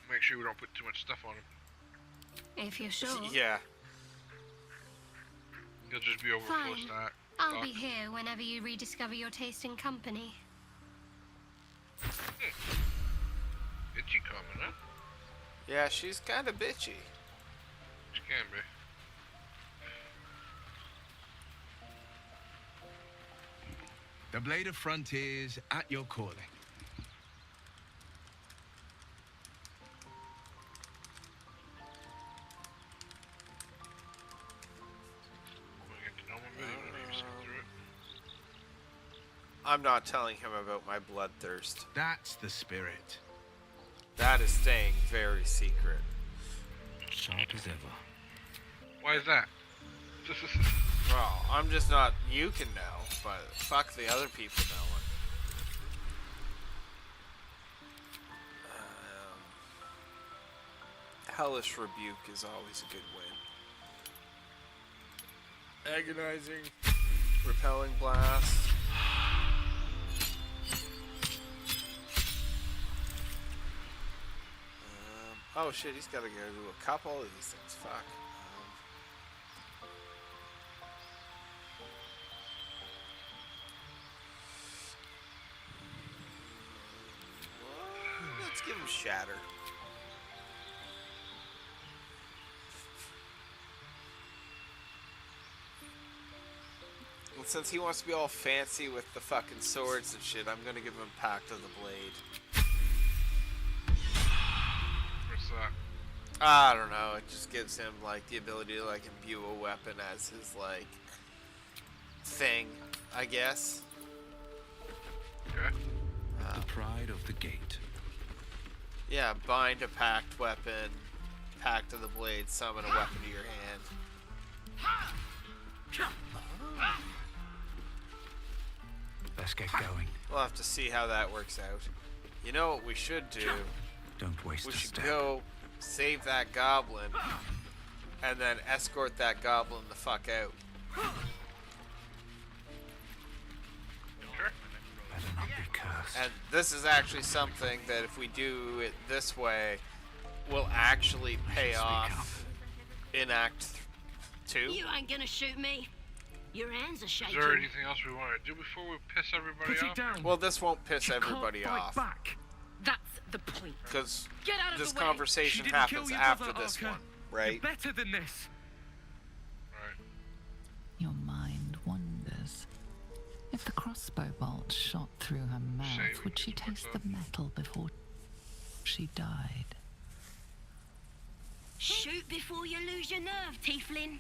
Make sure we don't put too much stuff on him. If you're sure. Yeah. He'll just be over Fine. full stack. I'll be here whenever you rediscover your taste in company. Itchy coming, huh? Yeah, she's kind of bitchy. She can be. The Blade of Frontiers at your calling. I'm not telling him about my bloodthirst. That's the spirit. That is staying very secret. Sharp as ever. Why is that? Well, I'm just not. You can know, but fuck the other people knowing. Hellish Rebuke is always a good win. Agonizing, repelling blast. Oh shit, he's got to go do a couple of these things. Fuck. Let's give him Shatter. And since he wants to be all fancy with the fucking swords and shit, I'm gonna give him Pact of the Blade. What's that? I don't know, it just gives him like the ability to like imbue a weapon as his like thing, I guess. Okay. The pride of the gate. Yeah, bind a packed weapon, Pact of the Blade, summon a weapon to your hand. Let's get going. We'll have to see how that works out. You know what we should do? Don't waste We a should step. go save that goblin and then escort that goblin the fuck out. Better not be cursed. And this is actually something that if we do it this way, will actually pay off in Act 2. You ain't gonna shoot me. Your hands are Is shaking. there anything else we want to do before we piss everybody off? Well, this won't piss everybody off. That's the point. Because Get out of this the way. conversation She didn't kill happens your after brother, this Archer. one, right? You're better than this. Your mind wanders. If the crossbow bolt shot through her mouth, would she taste the metal before she died? Shoot before you lose your nerve, Tiefling.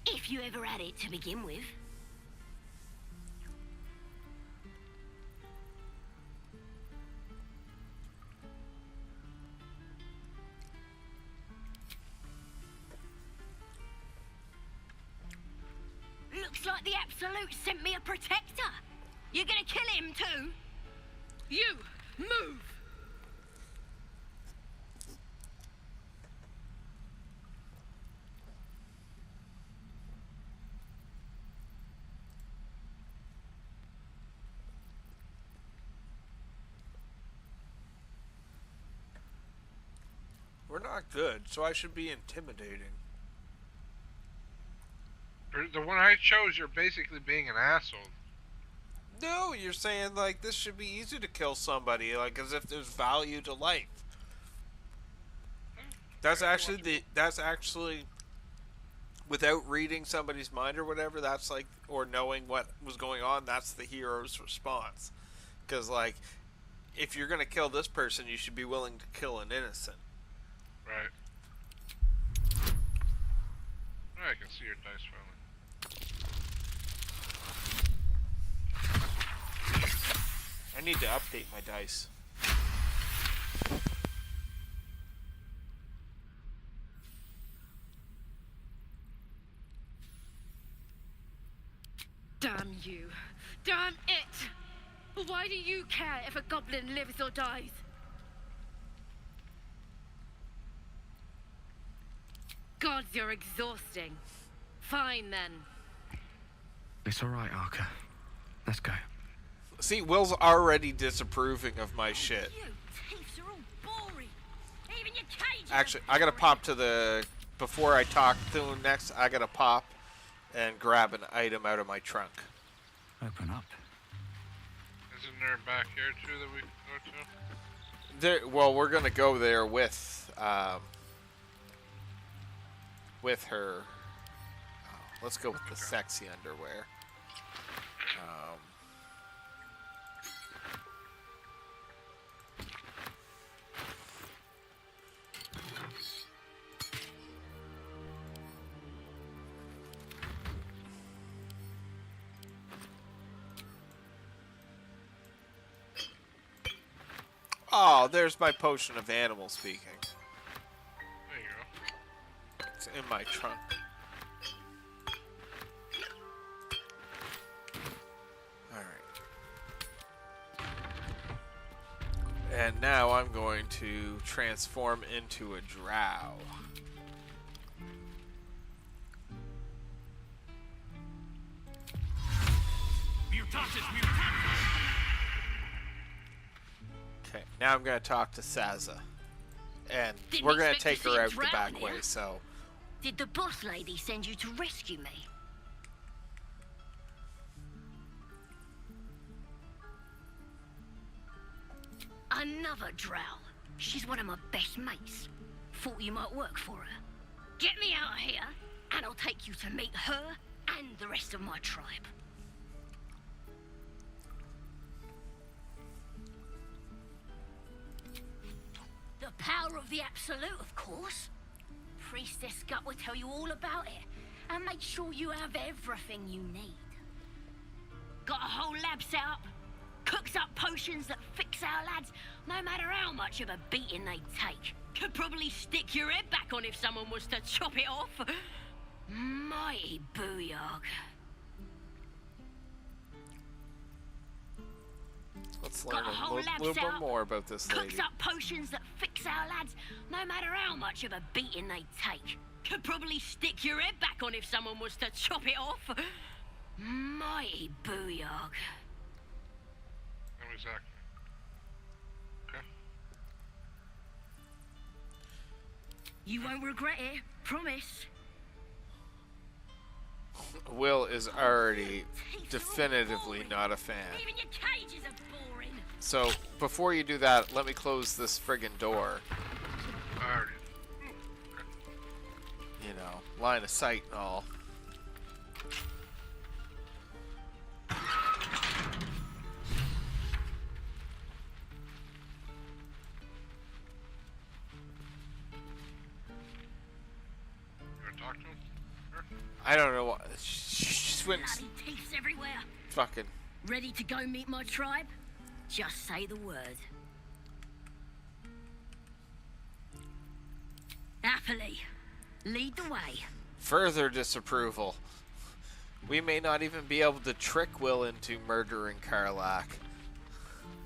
If you ever had it to begin with. Looks like the Absolute sent me a protector. You're gonna kill him too? You, move! We're not good, so I should be intimidating. The one I chose, you're basically being an asshole. No, you're saying like this should be easy to kill somebody, like as if there's value to life. That's actually without reading somebody's mind or whatever, that's like, or knowing what was going on, that's the hero's response. Because like, if you're gonna kill this person, you should be willing to kill an innocent. Right. Oh, I can see your dice falling. I need to update my dice. Damn you. Damn it! Why do you care if a goblin lives or dies? Gods, you're exhausting. Fine then. It's alright, Arca. Let's go. See, Will's already disapproving of my shit. Thieves are all boring. Even your cages Actually, I gotta pop to the... Before I talk to him next, I gotta pop and grab an item out of my trunk. Open up. Isn't there back here too that we can go to? There, well, we're gonna go there with her. Oh, let's go with the sexy underwear. Oh, there's my potion of animal speaking. There you go. It's in my trunk. Alright. And now I'm going to transform into a drow. Mutatis mutandis! Okay, now I'm going to talk to Saza. And Didn't we're going to expect take to see her a out the drow back in way, here. so... Did the boss lady send you to rescue me? Another drow. She's one of my best mates. Thought you might work for her. Get me out of here, and I'll take you to meet her and the rest of my tribe. The power of the Absolute, of course. Priestess Gut will tell you all about it, and make sure you have everything you need. Got a whole lab set up. Cooks up potions that fix our lads, no matter how much of a beating they take. Could probably stick your head back on if someone was to chop it off. Mighty booyog. Let's Got learn a a whole lab little set bit up. more about this lady. Cooks up potions that fix our lads, no matter how much of a beating they take. Could probably stick your head back on if someone was to chop it off. Mighty booyog. No, exactly. Okay. You won't regret it, promise. Will is already definitively not a fan. Even your cages are boring. So, before you do that, let me close this friggin' door. Alright. You know, line of sight and all. I don't know what. She went Bloody thieves everywhere. fucking. Ready to go meet my tribe? Just say the word. Happily. Lead the way. Further disapproval. We may not even be able to trick Will into murdering Karlach.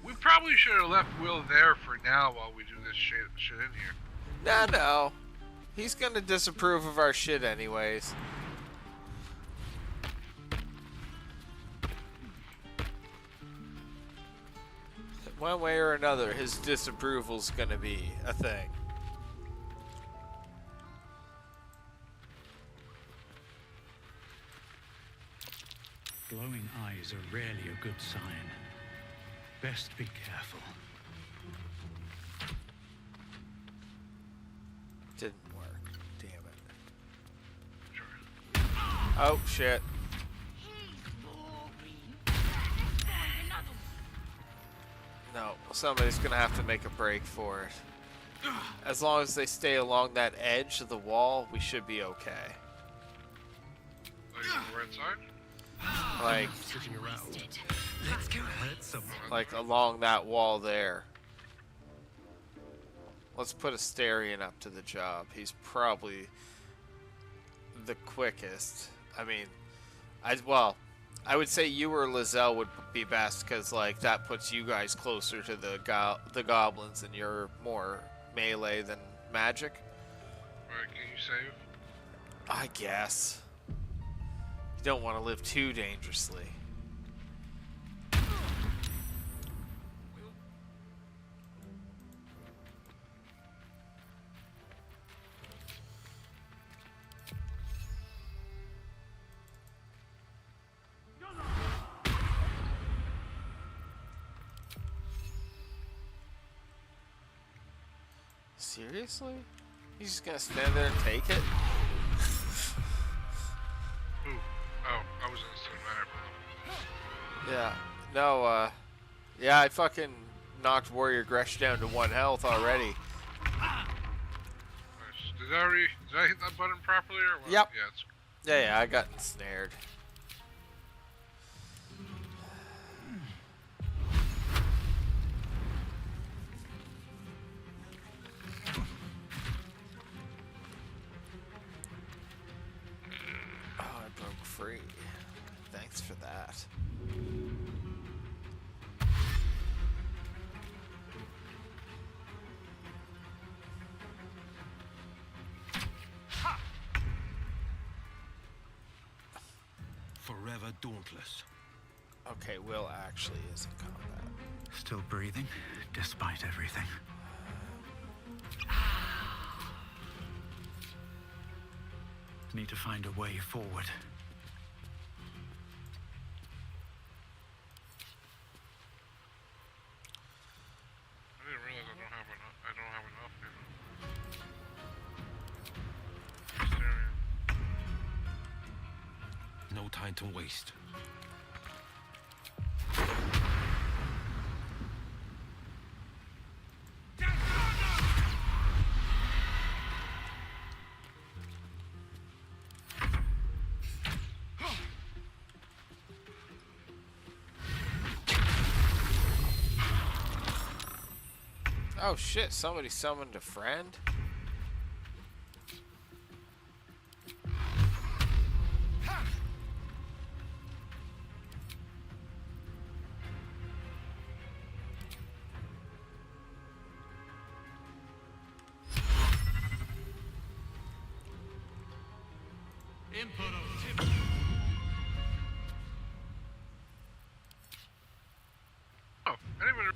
We probably should have left Will there for now while we do this shit in here. No. He's gonna disapprove of our shit anyways. One way or another, his disapproval's gonna be a thing. Glowing eyes are rarely a good sign. Best be careful. Didn't work. Damn it. Oh, shit. No, somebody's gonna have to make a break for it. As long as they stay along that edge of the wall, we should be okay. Right side? Like, Let's go hurt someone. like along that wall there. Let's put Asterion up to the job. He's probably the quickest. I mean, I would say you or Lizelle would be best because like that puts you guys closer to the goblins, and you're more melee than magic. Alright, can you save? I guess. You don't want to live too dangerously. Seriously? He's just gonna stand there and take it? Ooh. Oh, I was in the cinematic. Yeah. No, yeah, I fucking knocked Warrior Gresh down to 1 health already. Nice. Did I hit that button properly or what? Yep. Yeah, Yeah, I got ensnared. Oh, I broke free. Thanks for that. Forever dauntless. Okay, Will actually is in combat. Still breathing, despite everything. Need to find a way forward. I didn't realize I don't have enough here. No time to waste. Oh shit, somebody summoned a friend? Oh, I didn't even.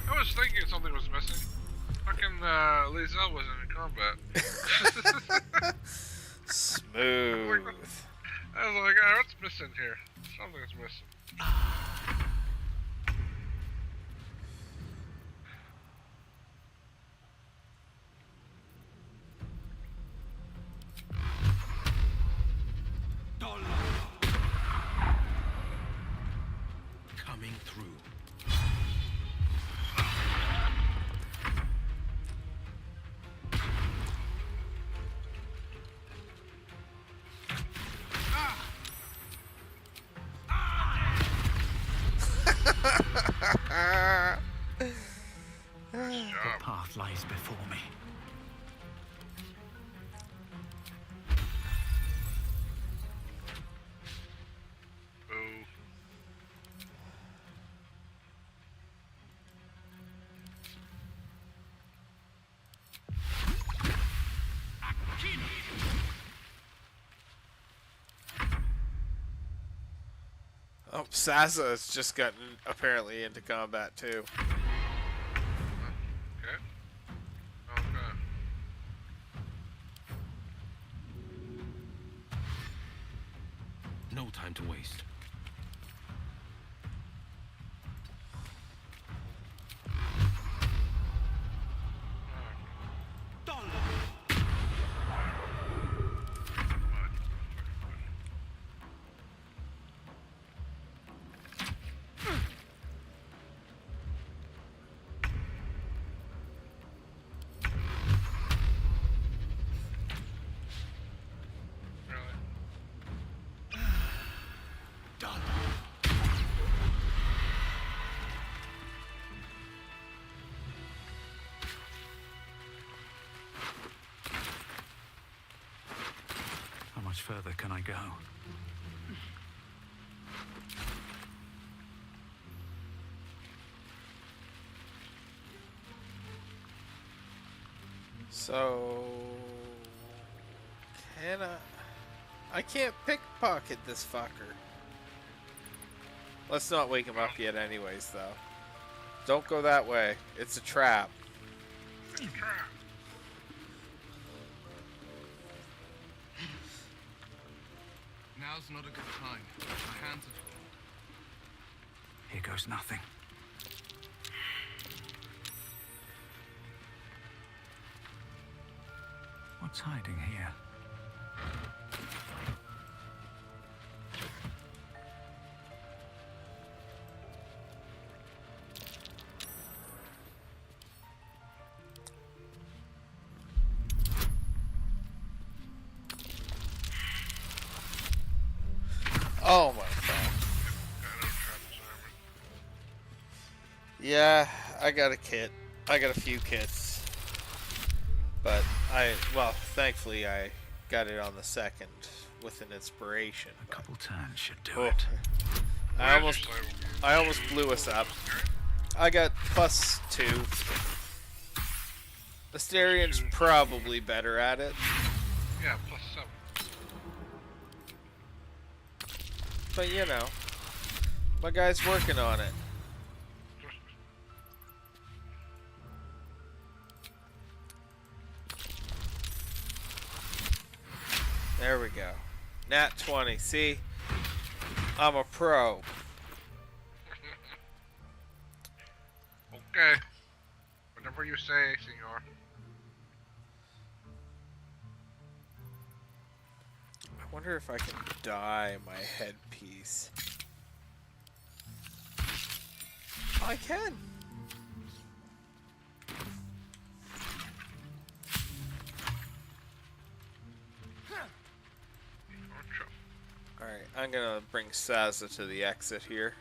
I was thinking something was missing. Fucking Lizelle wasn't in combat. Smooth. I was like, oh, what's missing here? Something's missing. Coming through. The path lies before me. Oh, Sasa has just gotten apparently into combat too. Okay. Okay. No time to waste. How much further can I go? So can I can't pickpocket this fucker. Let's not wake him up yet anyways though. Don't go that way. It's a trap. It's a trap. Now's not a good time. My hands are full. Here goes nothing. What's hiding here? Oh my god. Yeah, I got a kit. I got a few kits. But well, thankfully I got it on the second with an inspiration. A couple turns should do Oh. it. I almost blew us up. I got +2. Asterian's probably better at it. Yeah, +7. But you know, my guy's working on it. There we go. Nat 20. See? I'm a pro. Okay. Whatever you say, senor. I wonder if I can dye my headpiece. I can. Alright, I'm gonna bring Sasa to the exit here.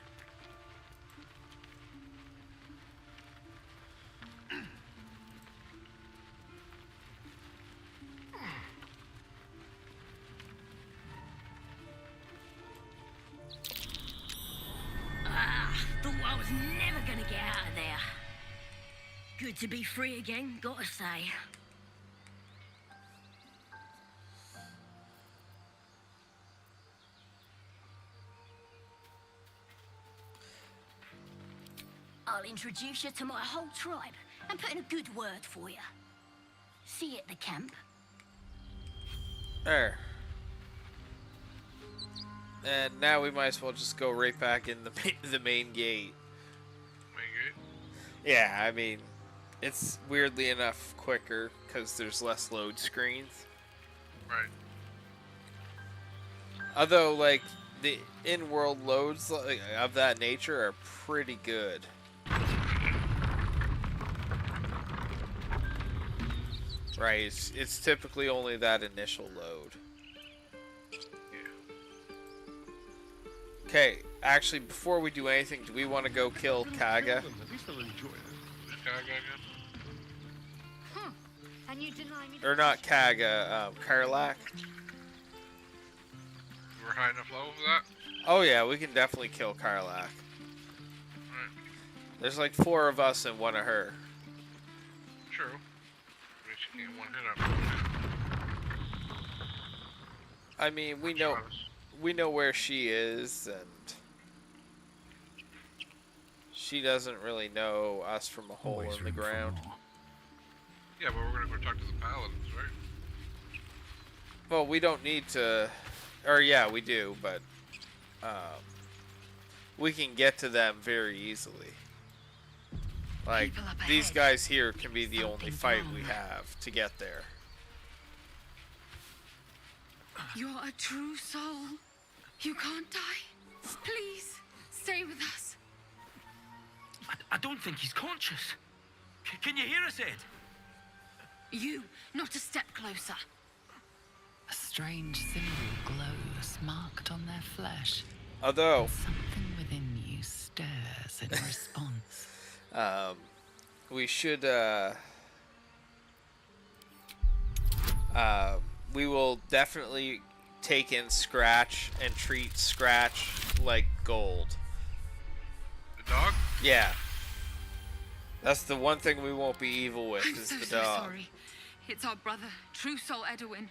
Thought I was never gonna get out of there. Good to be free again, gotta say. I'll introduce you to my whole tribe and put in a good word for you. See you at the camp. There. And now we might as well just go right back in the main gate. Main gate? Yeah, I mean, it's weirdly enough quicker because there's less load screens. Right. Although, like, the in-world loads of that nature are pretty good. Right, it's typically only that initial load. Okay, Actually, before we do anything, do we want to go kill Kaga? Who's Kaga again? And you deny me Or not Kaga, Karlak? We're high enough level for that? Oh yeah, we can definitely kill Karlak. Right. There's like 4 of us and 1 of her. True. But she can't one hit up. I mean, we know where she is, and she doesn't really know us from a hole in the ground. Yeah, but we're gonna go talk to the paladins, right? Well, we don't need to, or yeah, we do, but we can get to them very easily. Like, these guys here can be the only fight we have to get there. You're a true soul. You can't die. Please, stay with us. I don't think he's conscious. Can you hear us, Ed? You, not a step closer. A strange symbol glows, marked on their flesh. Although something within you stirs in response. We should we will definitely take in Scratch and treat Scratch like gold. The dog? Yeah. That's the one thing we won't be evil with, is the dog. Sorry. It's our brother, True Soul Edwin.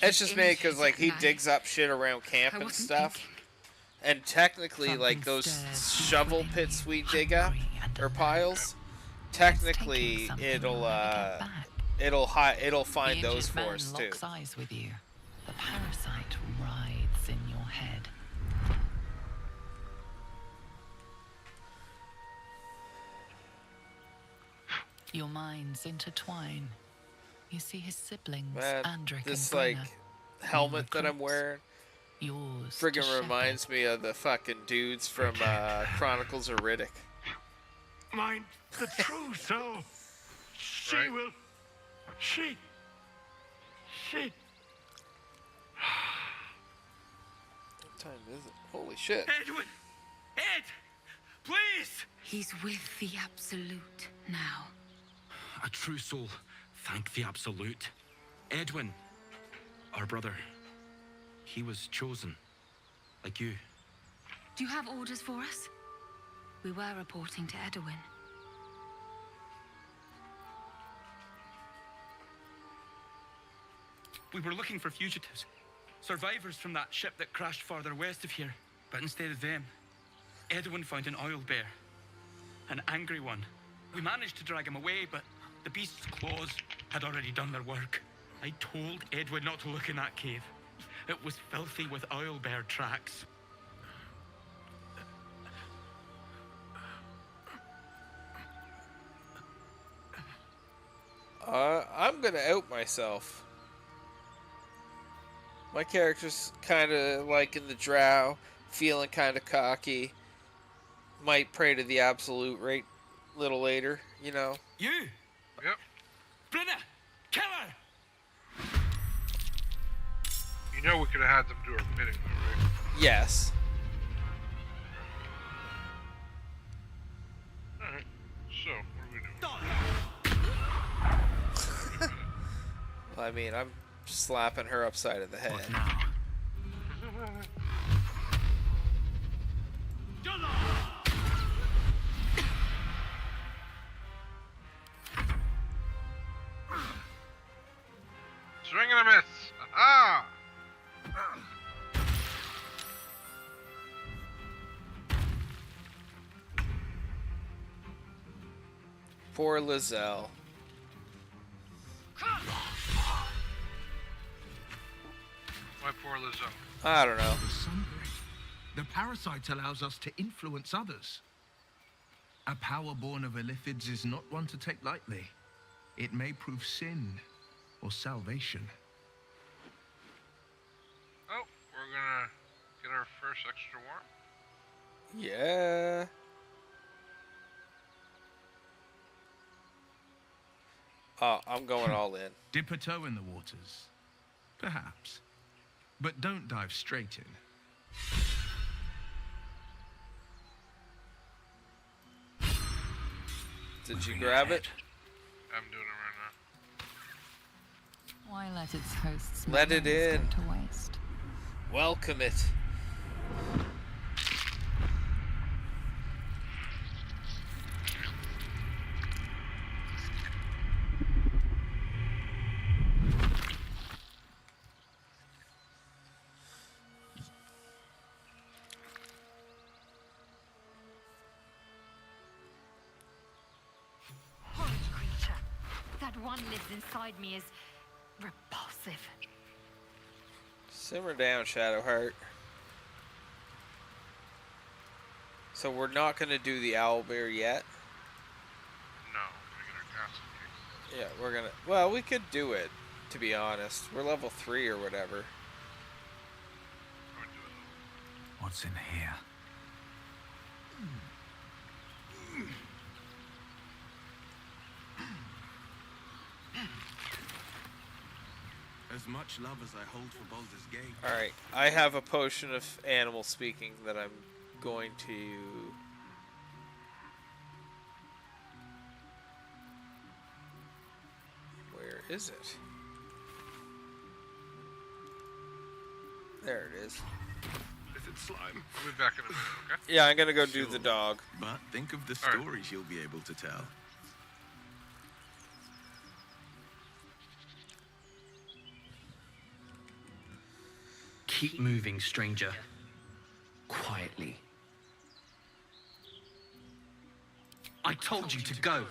It's just me because, like, he digs up shit around camp and stuff. And technically, like, those shovel pits we dig up, or piles, technically it'll find those for us too. Locks eyes with you. The parasite rides in your head. Your minds intertwine. You see his siblings, Man, Andric this and like Brenna. helmet that I'm wearing Yours friggin' reminds me of the fucking dudes from Chronicles of Riddick. Mind the true soul. She Right. will. She. What time is it? Holy shit. Edwin! Ed! Please! He's with the Absolute now. A true soul. Thank the Absolute. Edwin, our brother, he was chosen. Like you. Do you have orders for us? We were reporting to Edwin. We were looking for fugitives. Survivors from that ship that crashed farther west of here. But instead of them, Edwin found an oil bear. An angry one. We managed to drag him away, but the beast's claws had already done their work. I told Edwin not to look in that cave. It was filthy with oil bear tracks. I'm gonna out myself. My character's kind of like in the drow, feeling kind of cocky. Might pray to the Absolute right little later, you know. You! Yep. Brenna! Kill her! You know we could have had them do our bidding, though, right? Yes. Alright. So, what are we doing? I mean, I'm slapping her upside of the head. Swing and a miss! Aha! Poor Lizelle. My poor Lizzo. I don't know. The parasite allows us to influence others. A power born of Illithids is not one to take lightly. It may prove sin or salvation. Oh, we're gonna get our first extra worm. Yeah. Oh, I'm going all in. Dip a toe in the waters. Perhaps. But don't dive straight in. Did you grab it? I'm doing it right now. Why let its hosts Let it in. go to waste? Welcome it. Horrid creature. That one lives inside me is repulsive. Simmer down, Shadowheart. So we're not going to do the owlbear yet? No, we're gonna get our castle kicked. Yeah, we're going to... Well, we could do it, to be honest. We're level 3 or whatever. What's in here? As much love as I hold for Baldur's Gate. Alright, I have a potion of animal speaking that I'm going to... Where is it? There it is. Is it slime? I'll be back in a minute, okay? Yeah, I'm gonna go do the dog. But think of the All right. stories you'll be able to tell. Keep moving, stranger. Quietly. I told you to go.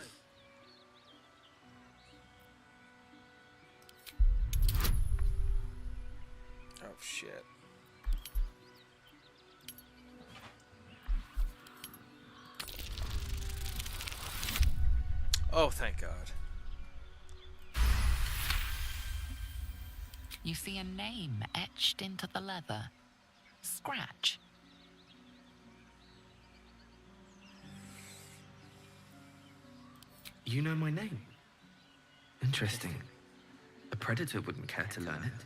Oh, shit. Oh, thank God. You see a name etched into the leather. Scratch. You know my name. Interesting. A predator wouldn't care to learn it.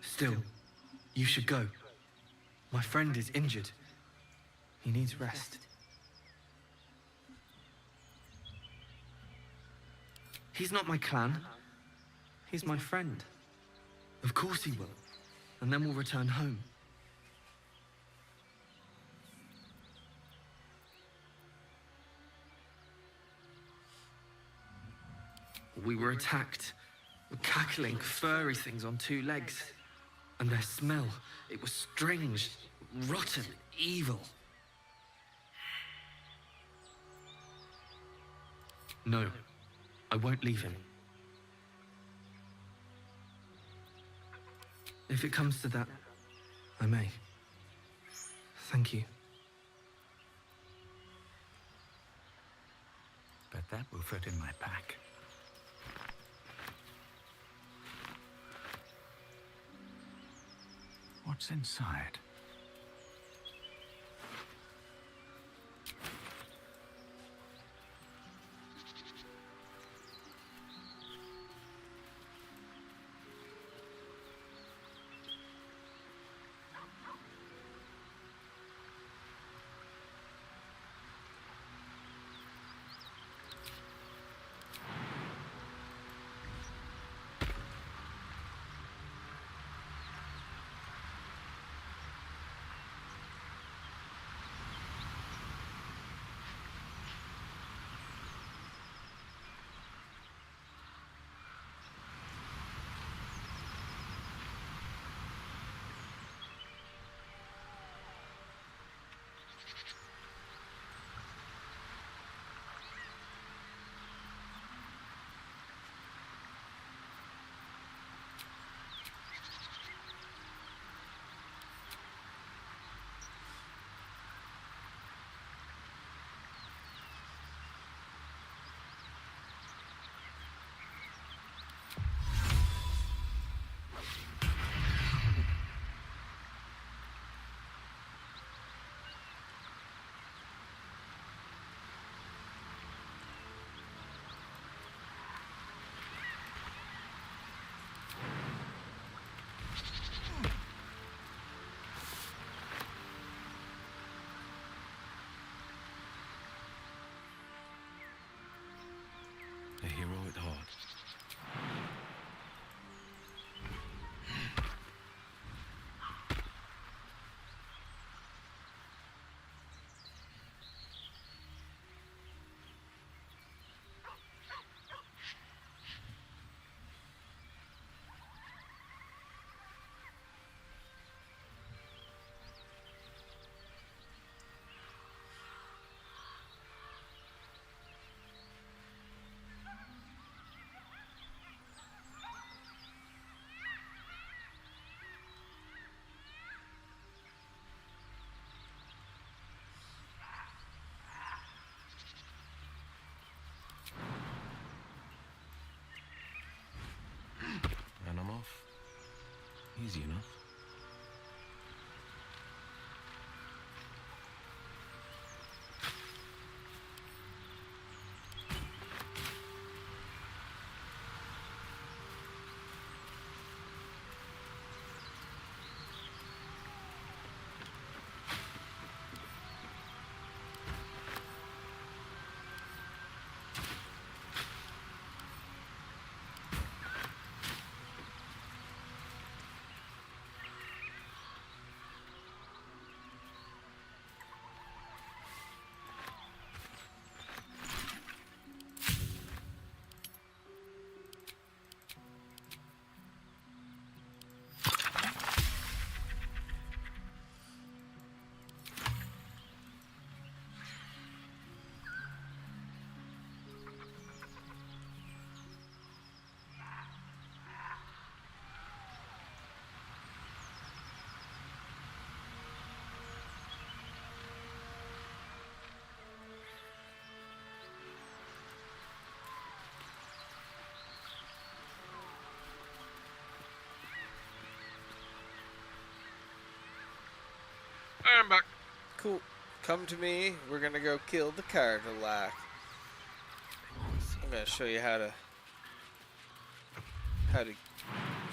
Still, you should go. My friend is injured. He needs rest. He's not my clan. He's my friend. Of course he will. And then we'll return home. We were attacked. Cackling, furry things on 2 legs. And their smell, it was strange, rotten, evil. No, I won't leave him. If it comes to that, I may. Thank you. Bet that will fit in my pack. What's inside? easy enough. I'm back. Cool. Come to me. We're gonna go kill the Cardillac. I'm gonna show you how to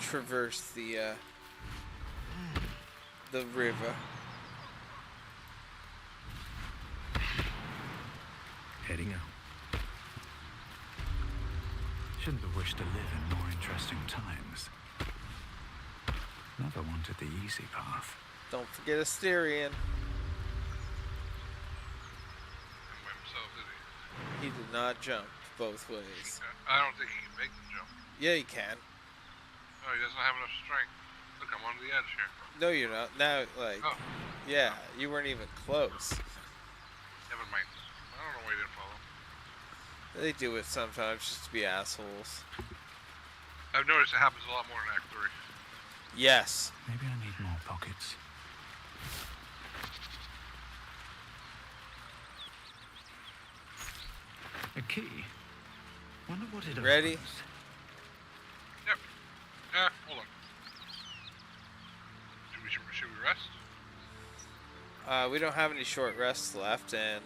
traverse the river. Heading out. Shouldn't have wished to live in more interesting times. Never wanted the easy path. Don't forget Asterion. By himself, did He did not jump both ways. I don't think he can make the jump. Yeah, he can. Oh, he doesn't have enough strength. Look, I'm on the edge here. No, you're not. Now, like, Oh. yeah, you weren't even close. Never mind. I don't know why he didn't follow. They do it sometimes just to be assholes. I've noticed it happens a lot more in Act 3. Yes. Maybe I need more pockets. A key. Wonder what it Ready? opens. Yep. Hold on. Should we rest? We don't have any short rests left, and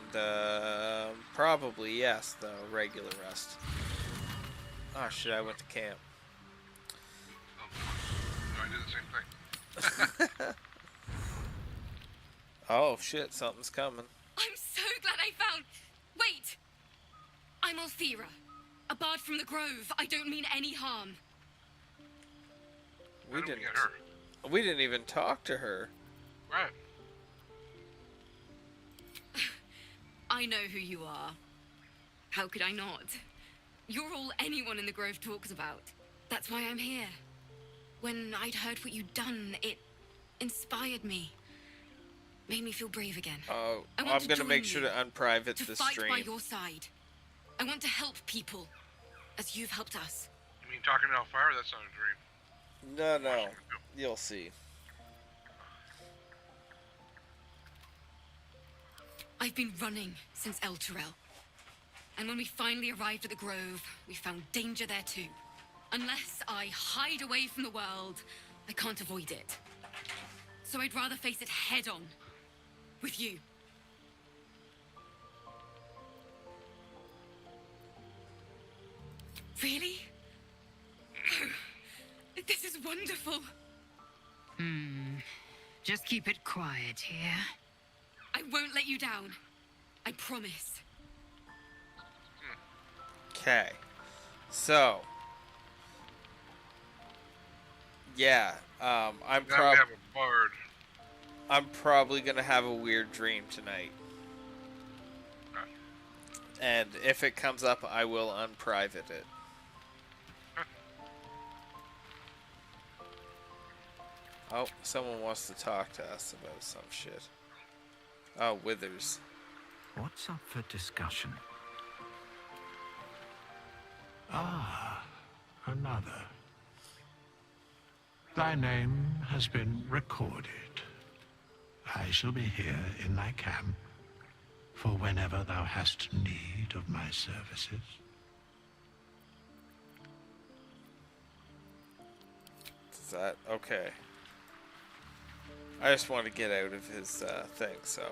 probably yes, though regular rest. Oh shit! I went to camp. No, I did the same thing. Oh shit! Something's coming. I'm so glad I found... Wait! I'm Althera, a bard from the Grove. I don't mean any harm. We didn't get her. We didn't even talk to her. Right. I know who you are. How could I not? You're all anyone in the Grove talks about. That's why I'm here. When I'd heard what you'd done, it inspired me. Made me feel brave again. Oh, I I'm want to gonna join make sure you, to unprivate to the fight by stream. your side. I want to help people, as you've helped us. You mean talking to Elfire? That's not a dream. No. You'll see. I've been running since El Turel. And when we finally arrived at the Grove, we found danger there too. Unless I hide away from the world, I can't avoid it. So I'd rather face it head on. With you. Really? Oh, this is wonderful. Just keep it quiet here. I won't let you down. I promise. Okay. So. Yeah. I'm Now we have a bard. I'm probably gonna have a weird dream tonight. And if it comes up, I will unprivate it. Oh, someone wants to talk to us about some shit. Oh, Withers. What's up for discussion? Ah, another. Thy name has been recorded. I shall be here in thy camp for whenever thou hast need of my services. Is that okay? I just want to get out of his thing, so.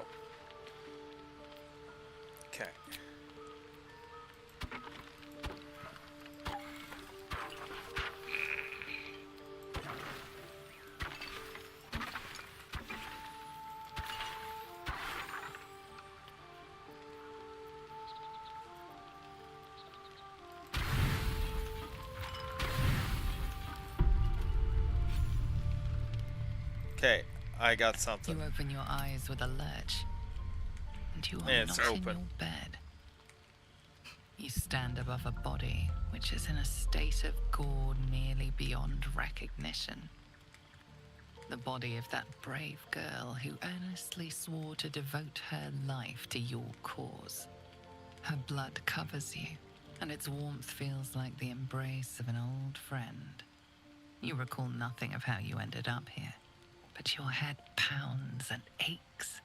Okay. Okay, I got something. You open your eyes with a lurch, and you are And it's not in open. your bed. You stand above a body which is in a state of gore nearly beyond recognition. The body of that brave girl who earnestly swore to devote her life to your cause. Her blood covers you, and its warmth feels like the embrace of an old friend. You recall nothing of how you ended up here, but your head pounds and aches.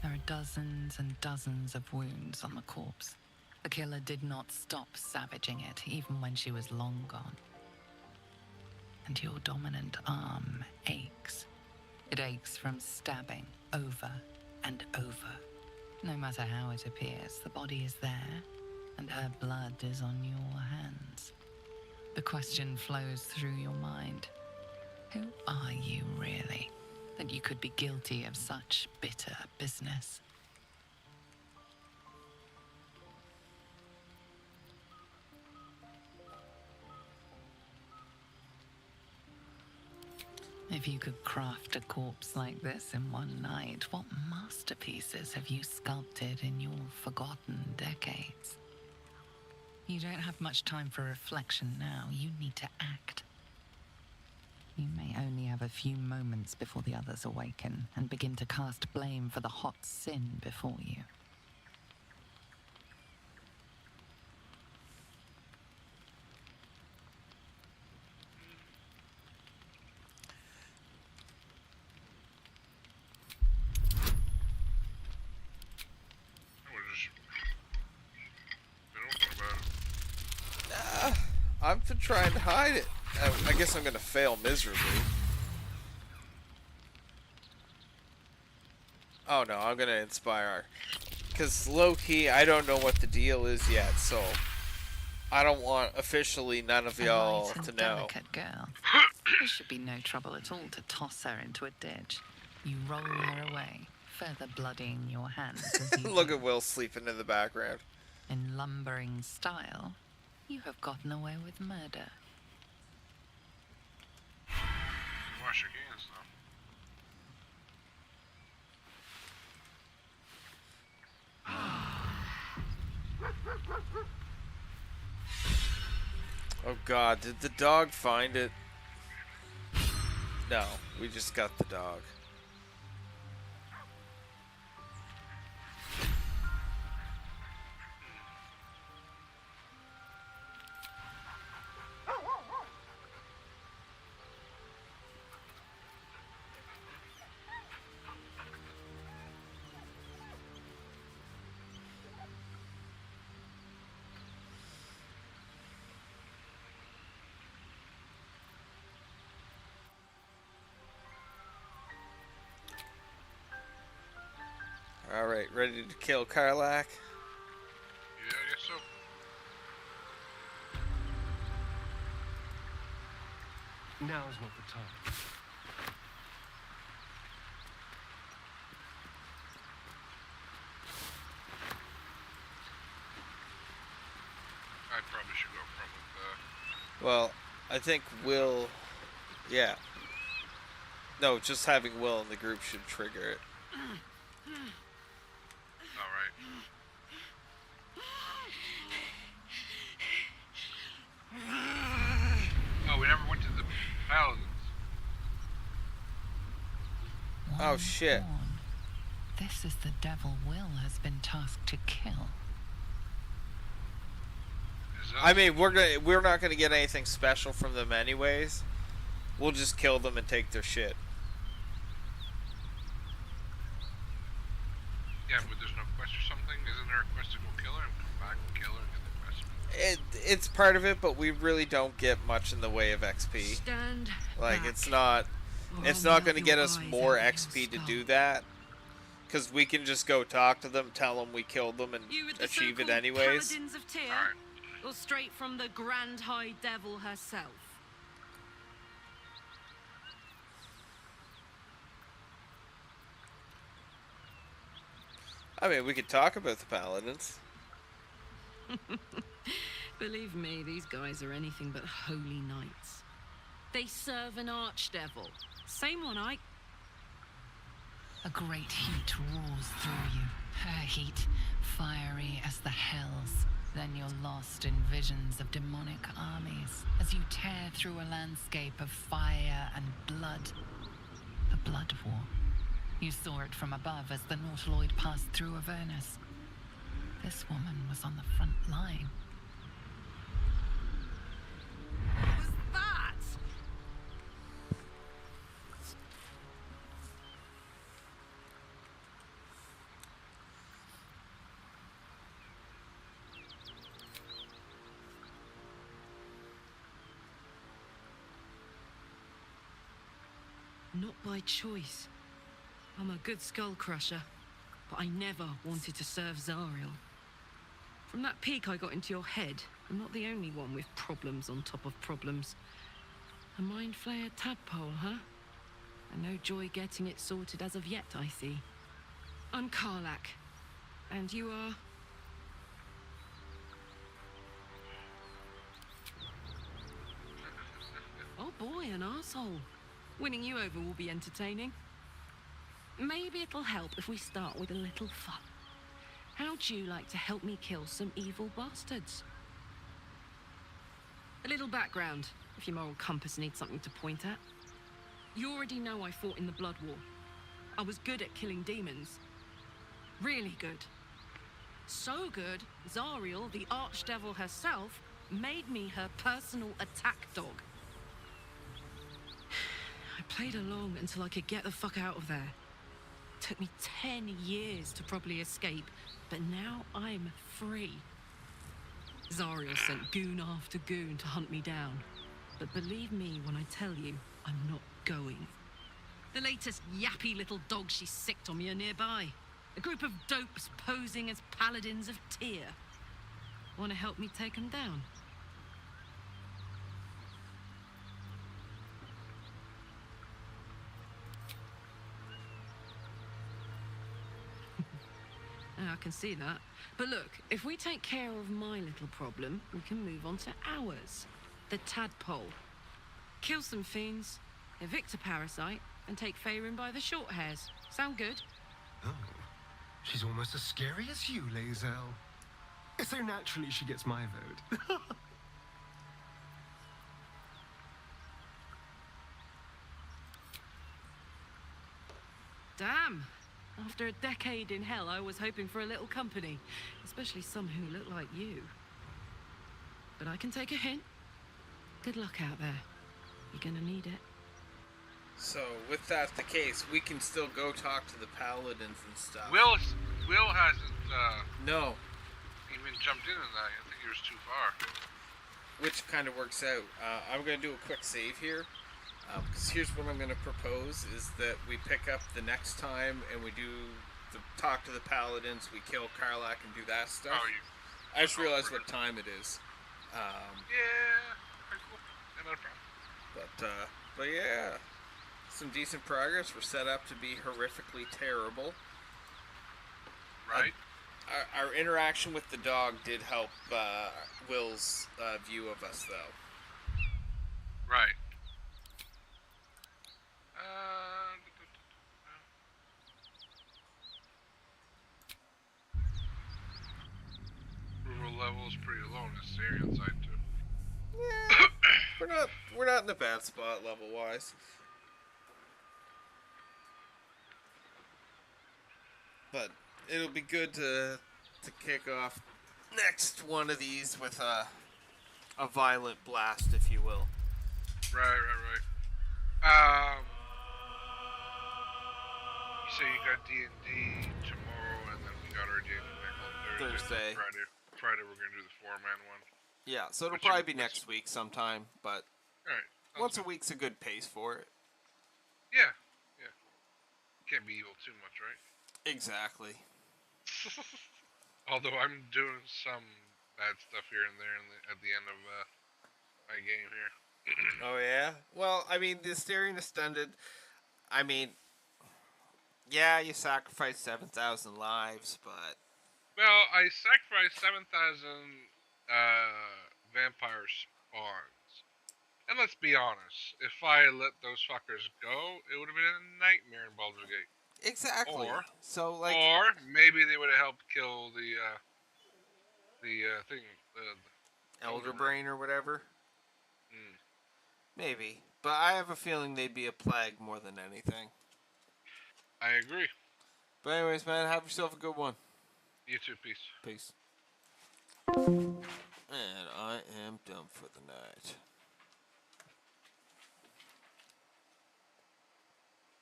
There are dozens and dozens of wounds on the corpse. The killer did not stop savaging it, even when she was long gone. And your dominant arm aches. It aches from stabbing over and over. No matter how it appears, the body is there, and her blood is on your hands. The question flows through your mind. Who are you, really, that you could be guilty of such bitter business? If you could craft a corpse like this in one night, what masterpieces have you sculpted in your forgotten decades? You don't have much time for reflection now. You need to act. You may only have a few moments before the others awaken and begin to cast blame for the hot sin before you. I've been trying to hide it. I guess I'm gonna fail miserably. Oh no, I'm gonna inspire. Because low-key, I don't know what the deal is yet, so I don't want officially none of y'all to know. Delicate girl. There should be no trouble at all to toss her into a ditch. You roll her away, further bloodying your hands as you Look at Will sleeping in the background. In lumbering style, you have gotten away with murder. Wash your hands, though. Oh god, did the dog find it? No, we just got the dog. Alright, ready to kill Karlak? Yeah, I guess so. Now is not the time. I probably should go from with Well, I think Will... Yeah. No, just having Will in the group should trigger it. Alright. Oh, we never went to the Paladins. Oh shit. This is the devil Will has been tasked to kill. I mean, we're not gonna get anything special from them anyways. We'll just kill them and take their shit. Yeah, but there's no quest or something? Isn't there a quest to go kill her and come back and kill her and get the quest? It's part of it, but we really don't get much in the way of XP. Stand like, back. it's not going to get us more XP to do that. Because we can just go talk to them, tell them we killed them, and achieve it anyways. Paladins of Tyr, or straight from the Grand High Devil herself? I mean, we could talk about the paladins. Believe me, these guys are anything but holy knights. They serve an archdevil. Same one I... A great heat roars through you. Her heat, fiery as the hells. Then you're lost in visions of demonic armies as you tear through a landscape of fire and blood. The Blood War. You saw it from above as the Nautiloid passed through Avernus. This woman was on the front line. What was that? Not by choice. I'm a good skull crusher, but I never wanted to serve Zariel. From that peek I got into your head, I'm not the only one with problems on top of problems. A mind flayer tadpole, huh? And no joy getting it sorted as of yet, I see. I'm Karlak. And you are... Oh boy, an arsehole. Winning you over will be entertaining. Maybe it'll help if we start with a little fun. How'd you like to help me kill some evil bastards? A little background, if your moral compass needs something to point at. You already know I fought in the Blood War. I was good at killing demons. Really good. So good, Zariel, the archdevil herself, made me her personal attack dog. I played along until I could get the fuck out of there. Took me 10 years to properly escape, but now I'm free. Zariel sent goon after goon to hunt me down. But believe me when I tell you, I'm not going. The latest yappy little dogs she sicked on me are nearby. A group of dopes posing as paladins of Tyr. Want to help me take them down? I can see that. But look, if we take care of my little problem, we can move on to ours. The tadpole. Kill some fiends, evict a parasite, and take Faerun by the short hairs. Sound good? Oh, she's almost as scary as you, Lae'zel. So naturally she gets my vote. Damn! After a decade in hell, I was hoping for a little company. Especially some who look like you. But I can take a hint. Good luck out there. You're gonna need it. So, with that the case, we can still go talk to the paladins and stuff. Will hasn't, No. even jumped in on that. I think he was too far. Which kind of works out. I'm going to do a quick save here. Because here's what I'm going to propose, is that we pick up the next time and we do talk to the paladins, we kill Karlak and do that stuff. I just realized what time it is. Yeah, pretty cool. Yeah, not a problem. But yeah, some decent progress. We're set up to be horrifically terrible. Right. Our interaction with the dog did help Will's view of us, though. Right. Rural level is pretty low on this area inside too. Yeah, we're not in a bad spot level wise. But it'll be good to kick off next one of these with a violent blast, if you will. Right. You say you got D&D tomorrow, and then we got our D&D night on Thursday. Friday we're gonna do the 4-man one. Yeah, so it'll probably be next week sometime, but Alright. once a week's a good pace for it. Yeah. Can't be evil too much, right? Exactly. Although I'm doing some bad stuff here and there at the end of my game here. Oh, yeah? Well, I mean, the Asterian Ascended, I mean, yeah, you sacrifice 7,000 lives, but... Well, I sacrificed 7,000 vampire spawns. And let's be honest, if I let those fuckers go, it would have been a nightmare in Baldur's Gate. Exactly. Or maybe they would have helped kill the thing, the Elder Brain or whatever? Mm. Maybe. But I have a feeling they'd be a plague more than anything. I agree. But anyways, man, have yourself a good one. You too, peace. Peace. And I am done for the night.